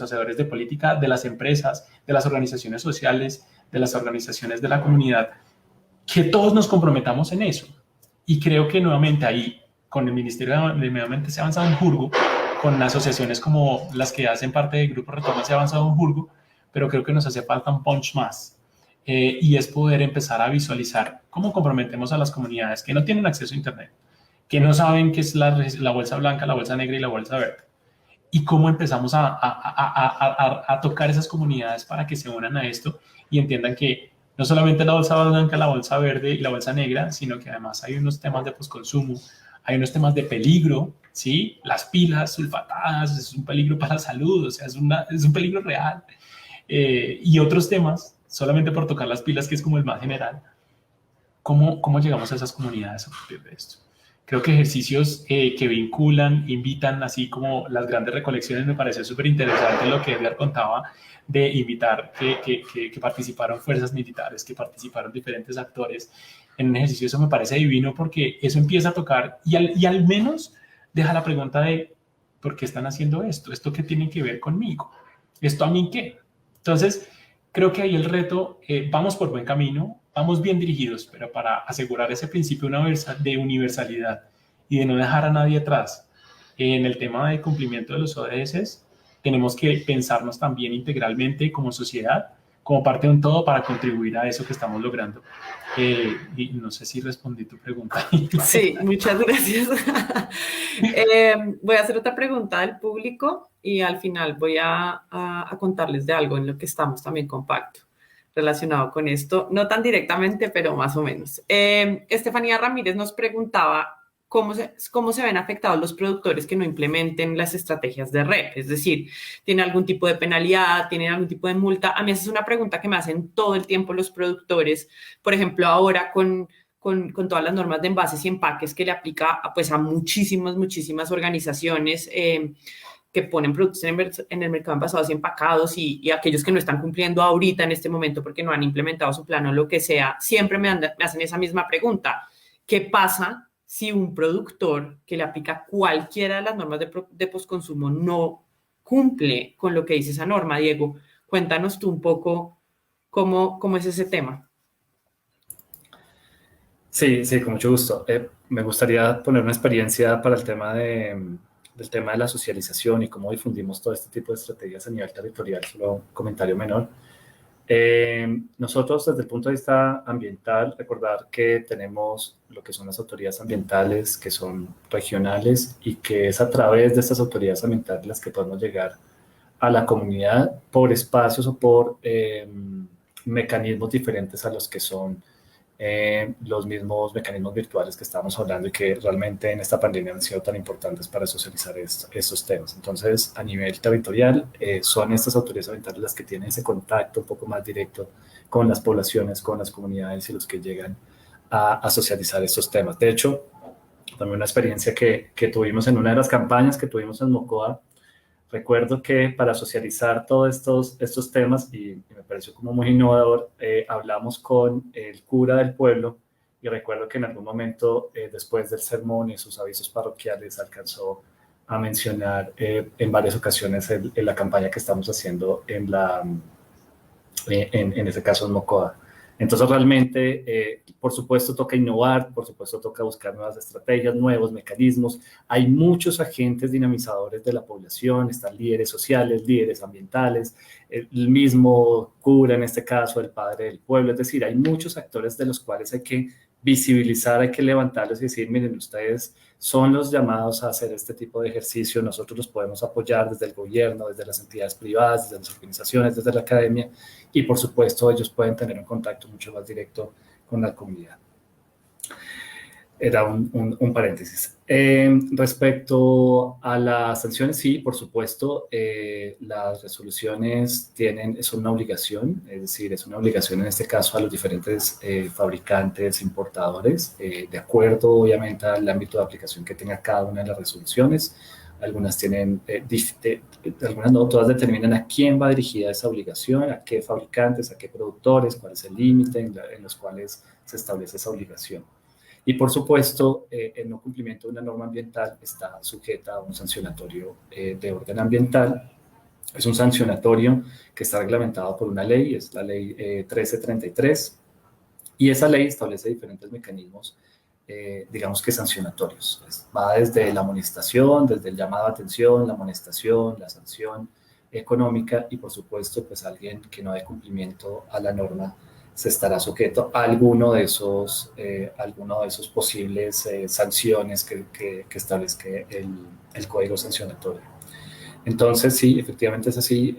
hacedores de política, de las empresas, de las organizaciones sociales, de las organizaciones de la comunidad, que todos nos comprometamos en eso. Y creo que nuevamente ahí, con el Ministerio de Medio Ambiente se ha avanzado un jurgo, con asociaciones como las que hacen parte del Grupo Retorna se ha avanzado un jurgo, pero creo que nos hace falta un punch más. Y es poder empezar a visualizar cómo comprometemos a las comunidades que no tienen acceso a Internet, que no saben qué es la bolsa blanca, la bolsa negra y la bolsa verde, y cómo empezamos a tocar esas comunidades para que se unan a esto y entiendan que no solamente la bolsa blanca, la bolsa verde y la bolsa negra, sino que además hay unos temas de postconsumo, hay unos temas de peligro, ¿sí? Las pilas sulfatadas es un peligro para la salud, o sea, es un peligro real, y otros temas, solamente por tocar las pilas, que es como el más general. ¿Cómo llegamos a esas comunidades a partir de esto? Creo que ejercicios que vinculan, invitan, así como las grandes recolecciones, me parece súper interesante lo que Edgar contaba, de invitar que participaron fuerzas militares, que participaron diferentes actores en un ejercicio. Eso me parece divino, porque eso empieza a tocar y al menos deja la pregunta de ¿por qué están haciendo esto? ¿Esto qué tiene que ver conmigo? ¿Esto a mí qué? Entonces, creo que ahí el reto, vamos por buen camino, vamos bien dirigidos, pero para asegurar ese principio de universalidad y de no dejar a nadie atrás en el tema de cumplimiento de los ODS, tenemos que pensarnos también integralmente como sociedad, como parte de un todo para contribuir a eso que estamos logrando. Y no sé si respondí tu pregunta. Sí, muchas gracias. Voy a hacer otra pregunta del público y al final voy a contarles de algo en lo que estamos también con Pacto relacionado con esto, no tan directamente, pero más o menos. Estefanía Ramírez nos preguntaba cómo se ven afectados los productores que no implementen las estrategias de REP, es decir, ¿tiene algún tipo de penalidad, tienen algún tipo de multa? A mí esa es una pregunta que me hacen todo el tiempo los productores, por ejemplo, ahora con todas las normas de envases y empaques que le aplica pues, a muchísimas organizaciones que ponen productos en el mercado envasados y empacados y aquellos que no están cumpliendo ahorita en este momento porque no han implementado su plan o lo que sea, siempre me hacen esa misma pregunta. ¿Qué pasa si un productor que le aplica cualquiera de las normas de postconsumo no cumple con lo que dice esa norma? Diego, cuéntanos tú un poco cómo es ese tema. Sí, con mucho gusto. Me gustaría poner una experiencia para el tema del tema de la socialización y cómo difundimos todo este tipo de estrategias a nivel territorial, solo un comentario menor. Nosotros desde el punto de vista ambiental, recordar que tenemos lo que son las autoridades ambientales que son regionales y que es a través de estas autoridades ambientales las que podemos llegar a la comunidad por espacios o por mecanismos diferentes a los que son los mismos mecanismos virtuales que estábamos hablando y que realmente en esta pandemia han sido tan importantes para socializar estos temas. Entonces, a nivel territorial, son estas autoridades ambientales las que tienen ese contacto un poco más directo con las poblaciones, con las comunidades y los que llegan a socializar estos temas. De hecho, también una experiencia que tuvimos en una de las campañas que tuvimos en Mocoa, recuerdo que para socializar todos estos temas, y me pareció como muy innovador, hablamos con el cura del pueblo y recuerdo que en algún momento, después del sermón y sus avisos parroquiales, alcanzó a mencionar en varias ocasiones en la campaña que estamos haciendo en ese caso en Mocoa. Entonces realmente, por supuesto, toca innovar, por supuesto, toca buscar nuevas estrategias, nuevos mecanismos. Hay muchos agentes dinamizadores de la población, están líderes sociales, líderes ambientales, el mismo cura, en este caso, el padre del pueblo. Es decir, hay muchos actores de los cuales hay que visibilizar, hay que levantarlos y decir, miren, ustedes son los llamados a hacer este tipo de ejercicio, nosotros los podemos apoyar desde el gobierno, desde las entidades privadas, desde las organizaciones, desde la academia, y por supuesto ellos pueden tener un contacto mucho más directo con la comunidad. Era un paréntesis. Respecto a las sanciones, sí, por supuesto, las resoluciones son una obligación, es decir, es una obligación en este caso a los diferentes fabricantes, importadores, de acuerdo obviamente al ámbito de aplicación que tenga cada una de las resoluciones. Algunas tienen, algunas no, todas determinan a quién va dirigida esa obligación, a qué fabricantes, a qué productores, cuál es el límite en los cuales se establece esa obligación. Y por supuesto, el no cumplimiento de una norma ambiental está sujeta a un sancionatorio de orden ambiental. Es un sancionatorio que está reglamentado por una ley, es la ley 1333, y esa ley establece diferentes mecanismos, digamos que sancionatorios. Va desde la amonestación, desde el llamado a atención, la amonestación, la sanción económica y por supuesto, pues alguien que no dé cumplimiento a la norma se estará sujeto a alguno de esos posibles sanciones que establezca el código sancionatorio. Entonces, sí, efectivamente es así.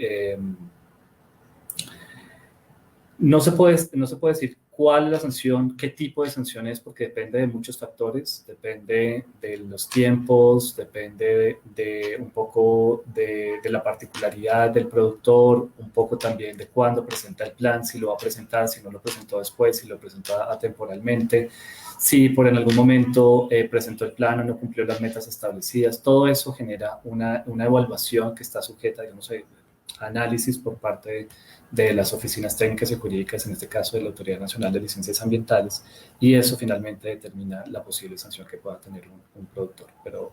No se puede decir cuál es la sanción, qué tipo de sanción es, porque depende de muchos factores, depende de los tiempos, depende de un poco de la particularidad del productor, un poco también de cuándo presenta el plan, si lo va a presentar, si no lo presentó después, si lo presentó atemporalmente, si por en algún momento presentó el plan o no cumplió las metas establecidas. Todo eso genera una evaluación que está sujeta, digamos, a análisis por parte de las oficinas técnicas y jurídicas, en este caso de la Autoridad Nacional de Licencias Ambientales, y eso finalmente determina la posible sanción que pueda tener un productor. Pero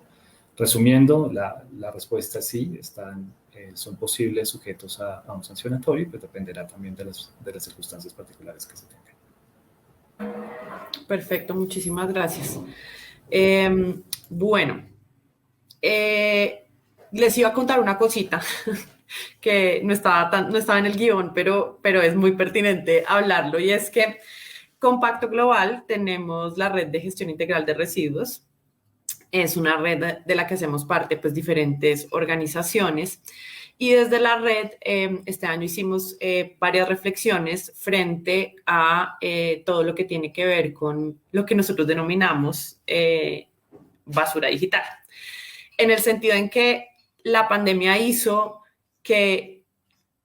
Resumiendo, la respuesta es sí, son posibles sujetos a un sancionatorio, pues dependerá también de las circunstancias particulares que se tengan. Perfecto, muchísimas gracias. Bueno, les iba a contar una cosita que no estaba en el guión, pero es muy pertinente hablarlo, y es que con Pacto Global tenemos la red de gestión integral de residuos. Es una red de la que hacemos parte, pues, diferentes organizaciones. Y desde la red, este año hicimos varias reflexiones frente a todo lo que tiene que ver con lo que nosotros denominamos basura digital. En el sentido en que la pandemia hizo que,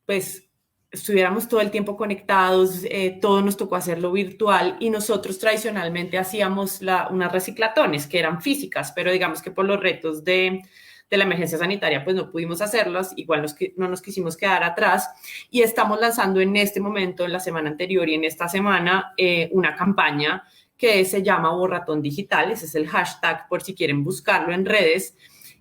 pues, estuviéramos todo el tiempo conectados, todo nos tocó hacerlo virtual, y nosotros tradicionalmente hacíamos unas reciclatones que eran físicas, pero digamos que por los retos de la emergencia sanitaria pues no pudimos hacerlas, igual no nos quisimos quedar atrás, y estamos lanzando en este momento, en la semana anterior y en esta semana, una campaña que se llama Borratón Digital. Ese es el hashtag por si quieren buscarlo en redes,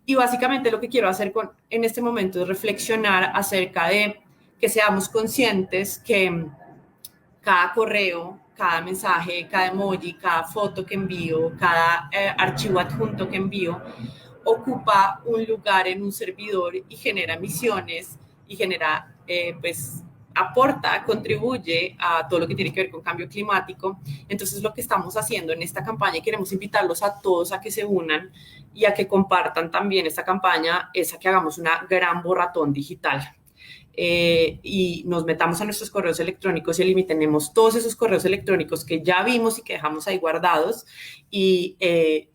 y básicamente lo que quiero hacer en este momento es reflexionar acerca de que seamos conscientes que cada correo, cada mensaje, cada emoji, cada foto que envío, cada archivo adjunto que envío, ocupa un lugar en un servidor y genera emisiones y genera, pues, aporta, contribuye a todo lo que tiene que ver con cambio climático. Entonces, lo que estamos haciendo en esta campaña, y queremos invitarlos a todos a que se unan y a que compartan también esta campaña, es a que hagamos una gran borratón digital. Y nos metamos a nuestros correos electrónicos y eliminemos todos esos correos electrónicos que ya vimos y que dejamos ahí guardados, y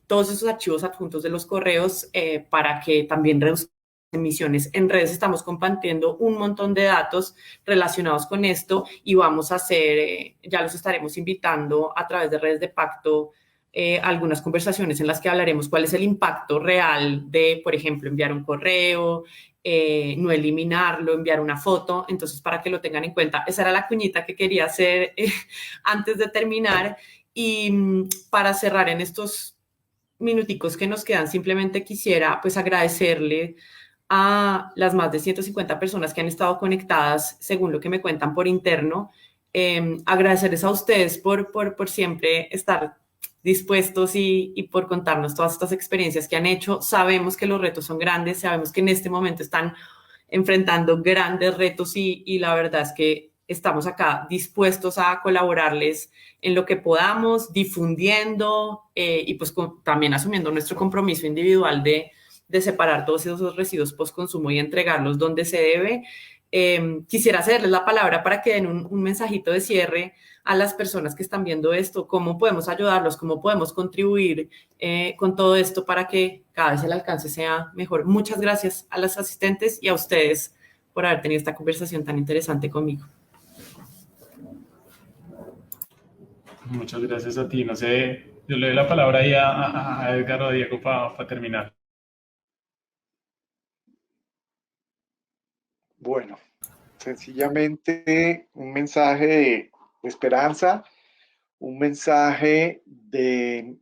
todos esos archivos adjuntos de los correos, para que también reduzcamos emisiones. En redes estamos compartiendo un montón de datos relacionados con esto, y vamos a hacer, ya los estaremos invitando a través de redes de Pacto, algunas conversaciones en las que hablaremos cuál es el impacto real de, por ejemplo, enviar un correo, no eliminarlo, enviar una foto. Entonces, para que lo tengan en cuenta, esa era la cuñita que quería hacer antes de terminar. Y para cerrar en estos minuticos que nos quedan, simplemente quisiera, pues, agradecerle a las más de 150 personas que han estado conectadas, según lo que me cuentan por interno. Agradecerles a ustedes por siempre estar dispuestos y por contarnos todas estas experiencias que han hecho. Sabemos que los retos son grandes, sabemos que en este momento están enfrentando grandes retos, y la verdad es que estamos acá dispuestos a colaborarles en lo que podamos, difundiendo, y pues también asumiendo nuestro compromiso individual de separar todos esos residuos post-consumo y entregarlos donde se debe. Quisiera cederles la palabra para que den un mensajito de cierre a las personas que están viendo esto, cómo podemos ayudarlos, cómo podemos contribuir con todo esto para que cada vez el alcance sea mejor. Muchas gracias a las asistentes y a ustedes por haber tenido esta conversación tan interesante conmigo. Muchas gracias a ti. No sé, yo le doy la palabra ahí a Edgar o a Diego para terminar. Bueno, sencillamente un mensaje de esperanza, un mensaje de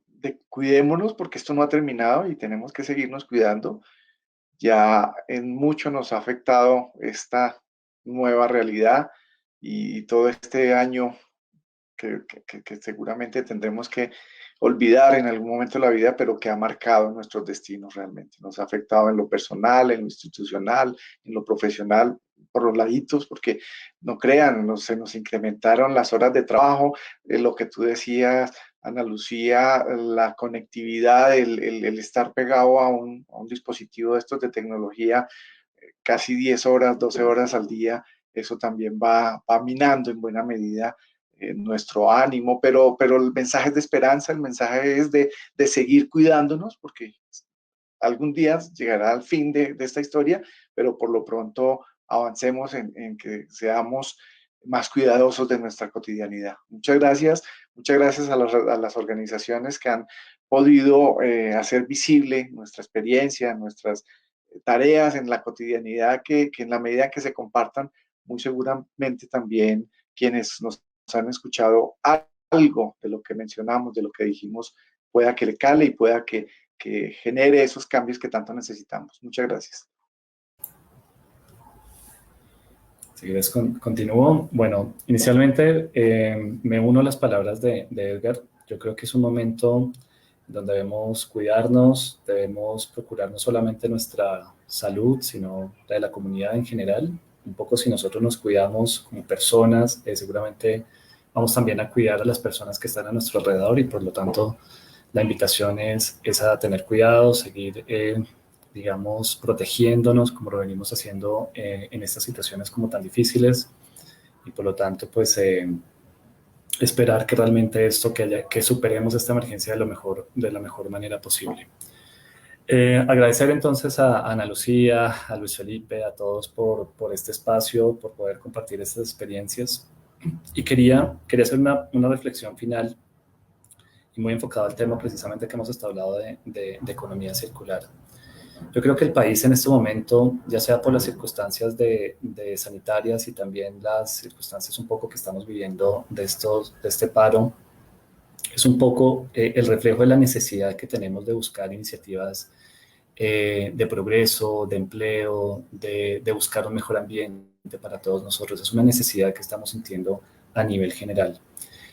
cuidémonos, porque esto no ha terminado y tenemos que seguirnos cuidando. Ya en mucho nos ha afectado esta nueva realidad, y todo este año que seguramente tendremos que olvidar en algún momento de la vida, pero que ha marcado nuestros destinos realmente. Nos ha afectado en lo personal, en lo institucional, en lo profesional, por los laditos, porque no crean, se nos incrementaron las horas de trabajo, lo que tú decías, Ana Lucía, la conectividad, el estar pegado a un dispositivo de estos de tecnología, casi 10 horas, 12 horas al día, eso también va minando en buena medida nuestro ánimo, pero el mensaje es de esperanza, el mensaje es de seguir cuidándonos, porque algún día llegará al fin de esta historia, pero por lo pronto avancemos en que seamos más cuidadosos de nuestra cotidianidad. Muchas gracias a las organizaciones que han podido hacer visible nuestra experiencia, nuestras tareas en la cotidianidad, que en la medida que se compartan, muy seguramente también quienes nos han escuchado algo de lo que mencionamos, de lo que dijimos, pueda que le cale y pueda que que genere esos cambios que tanto necesitamos. Muchas gracias. Si quieres, continúo. Bueno, inicialmente me uno a las palabras de Edgar. Yo creo que es un momento donde debemos cuidarnos, debemos procurar no solamente nuestra salud, sino la de la comunidad en general. Un poco si nosotros nos cuidamos como personas, seguramente vamos también a cuidar a las personas que están a nuestro alrededor y por lo tanto la invitación es a tener cuidado, seguir digamos, protegiéndonos como lo venimos haciendo en estas situaciones como tan difíciles y por lo tanto, pues, esperar que realmente que superemos esta emergencia de la mejor manera posible. Agradecer entonces a Ana Lucía, a Luis Felipe, a todos por este espacio, por poder compartir estas experiencias y quería hacer una reflexión final y muy enfocado al tema precisamente que hemos estado hablando de economía circular. Yo creo que el país en este momento, ya sea por las circunstancias de sanitarias y también las circunstancias un poco que estamos viviendo de este paro, es un poco el reflejo de la necesidad que tenemos de buscar iniciativas de progreso, de empleo, de buscar un mejor ambiente para todos nosotros. Es una necesidad que estamos sintiendo a nivel general.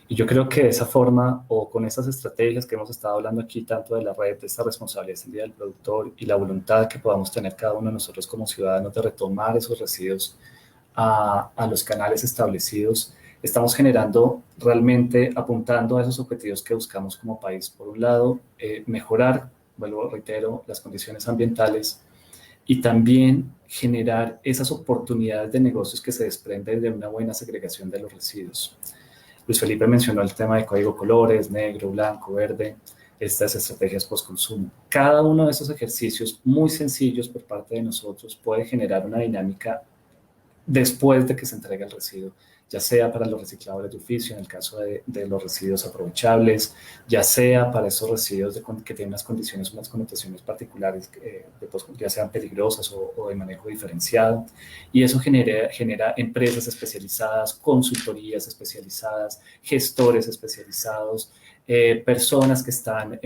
Y yo creo que de esa forma o con esas estrategias que hemos estado hablando aquí, tanto de la red, de esta responsabilidad del día del productor y la voluntad que podamos tener cada uno de nosotros como ciudadanos de retomar esos residuos a los canales establecidos, estamos generando realmente, apuntando a esos objetivos que buscamos como país. Por un lado, mejorar, vuelvo, reitero, las condiciones ambientales y también generar esas oportunidades de negocios que se desprenden de una buena segregación de los residuos. Luis Felipe mencionó el tema de código colores, negro, blanco, verde, estas estrategias post-consumo. Cada uno de esos ejercicios muy sencillos por parte de nosotros puede generar una dinámica después de que se entregue el residuo, ya sea para los recicladores de oficio, en el caso de los residuos aprovechables, ya sea para esos residuos que tienen unas condiciones, unas connotaciones particulares, ya sean peligrosas o de manejo diferenciado. Y eso genera empresas especializadas, consultorías especializadas, gestores especializados, personas que están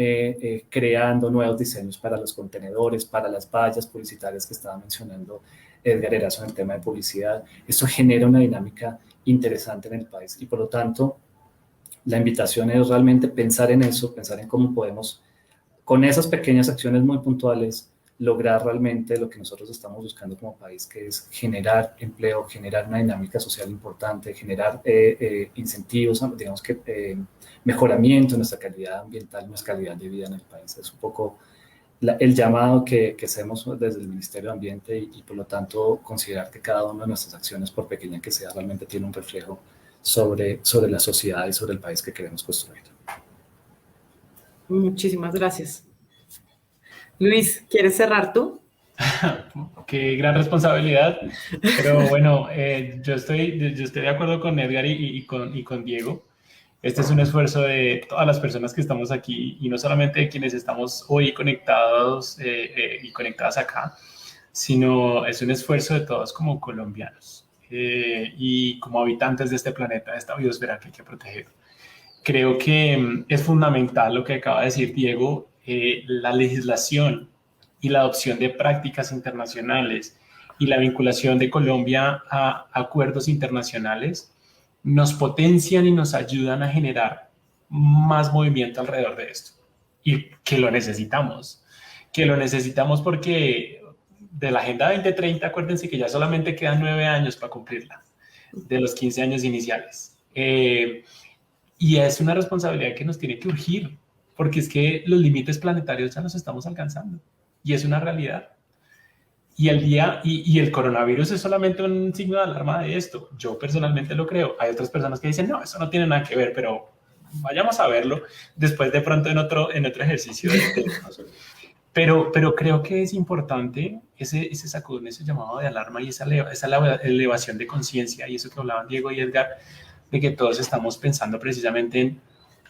creando nuevos diseños para los contenedores, para las vallas publicitarias que estaba mencionando Edgar Erazo en el tema de publicidad. Esto genera una dinámica interesante en el país y por lo tanto la invitación es realmente pensar en eso, pensar en cómo podemos con esas pequeñas acciones muy puntuales lograr realmente lo que nosotros estamos buscando como país, que es generar empleo, generar una dinámica social importante, generar incentivos, digamos que mejoramiento en nuestra calidad ambiental, nuestra calidad de vida en el país. Es un poco el llamado que hacemos desde el Ministerio de Ambiente y por lo tanto considerar que cada una de nuestras acciones, por pequeña que sea, realmente tiene un reflejo sobre la sociedad y sobre el país que queremos construir. Muchísimas gracias. Luis, ¿quieres cerrar tú? Qué gran responsabilidad, pero bueno, yo estoy de acuerdo con Edgar y con Diego. Este es un esfuerzo de todas las personas que estamos aquí y no solamente de quienes estamos hoy conectados y conectadas acá, sino es un esfuerzo de todos como colombianos y como habitantes de este planeta, de esta biosfera que hay que proteger. Creo que es fundamental lo que acaba de decir Diego, la legislación y la adopción de prácticas internacionales y la vinculación de Colombia a acuerdos internacionales nos potencian y nos ayudan a generar más movimiento alrededor de esto. Y que lo necesitamos porque de la Agenda 2030, acuérdense que ya solamente quedan 9 años para cumplirla, de los 15 años iniciales. Y es una responsabilidad que nos tiene que urgir, porque es que los límites planetarios ya los estamos alcanzando, y es una realidad. Y el coronavirus es solamente un signo de alarma de esto. Yo personalmente lo creo. Hay otras personas que dicen, no, eso no tiene nada que ver, pero vayamos a verlo después de pronto en otro ejercicio. Pero creo que es importante ese sacudón, ese llamado de alarma y esa elevación de conciencia, y eso que hablaban Diego y Edgar, de que todos estamos pensando precisamente en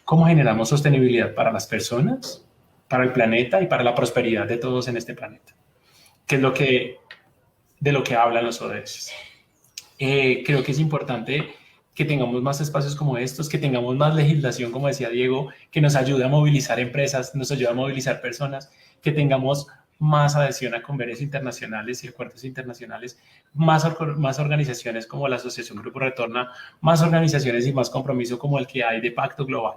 cómo generamos sostenibilidad para las personas, para el planeta y para la prosperidad de todos en este planeta, que es de lo que hablan los ODS. Creo que es importante que tengamos más espacios como estos, que tengamos más legislación, como decía Diego, que nos ayude a movilizar empresas, nos ayude a movilizar personas, que tengamos más adhesión a convenios internacionales y acuerdos internacionales, más organizaciones como la Asociación Grupo Retorna, más organizaciones y más compromiso como el que hay de Pacto Global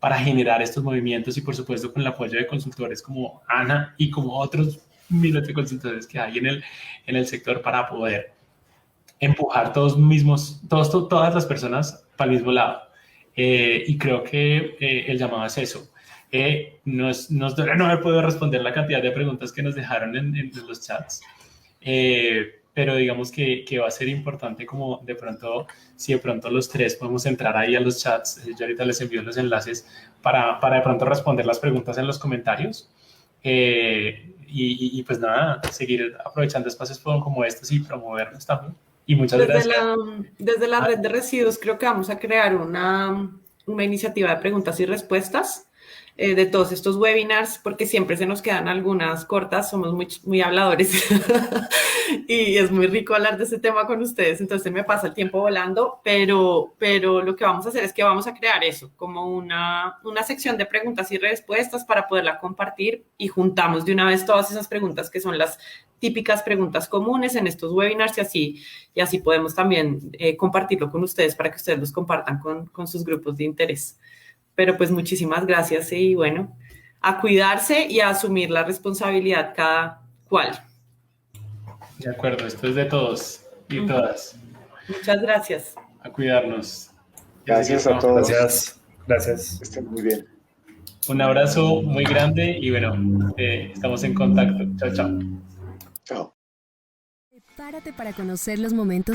para generar estos movimientos y por supuesto con el apoyo de consultores como Ana y como otros miles de consultores que hay en el sector para poder empujar todas las personas para el mismo lado. Y creo que el llamado es eso. No me puedo responder la cantidad de preguntas que nos dejaron en los chats, pero digamos que va a ser importante como de pronto, si de pronto los tres podemos entrar ahí a los chats, yo ahorita les envío los enlaces para de pronto responder las preguntas en los comentarios. Y pues nada, seguir aprovechando espacios como estos y promoverlos también. Y muchas gracias. Desde la red de residuos creo que vamos a crear una iniciativa de preguntas y respuestas de todos estos webinars, porque siempre se nos quedan algunas cortas, somos muy habladores y es muy rico hablar de este tema con ustedes, entonces me pasa el tiempo volando, pero lo que vamos a hacer es que vamos a crear eso, como una sección de preguntas y respuestas para poderla compartir y juntamos de una vez todas esas preguntas que son las típicas preguntas comunes en estos webinars y así podemos también compartirlo con ustedes para que ustedes los compartan con sus grupos de interés. Pero pues muchísimas gracias y bueno, a cuidarse y a asumir la responsabilidad cada cual. De acuerdo, esto es de todos y todas. Muchas gracias. A cuidarnos. Gracias a todos. Gracias. Estén muy bien. Un abrazo muy grande y bueno, estamos en contacto. Chao, chao. Chao. Prepárate para conocer los momentos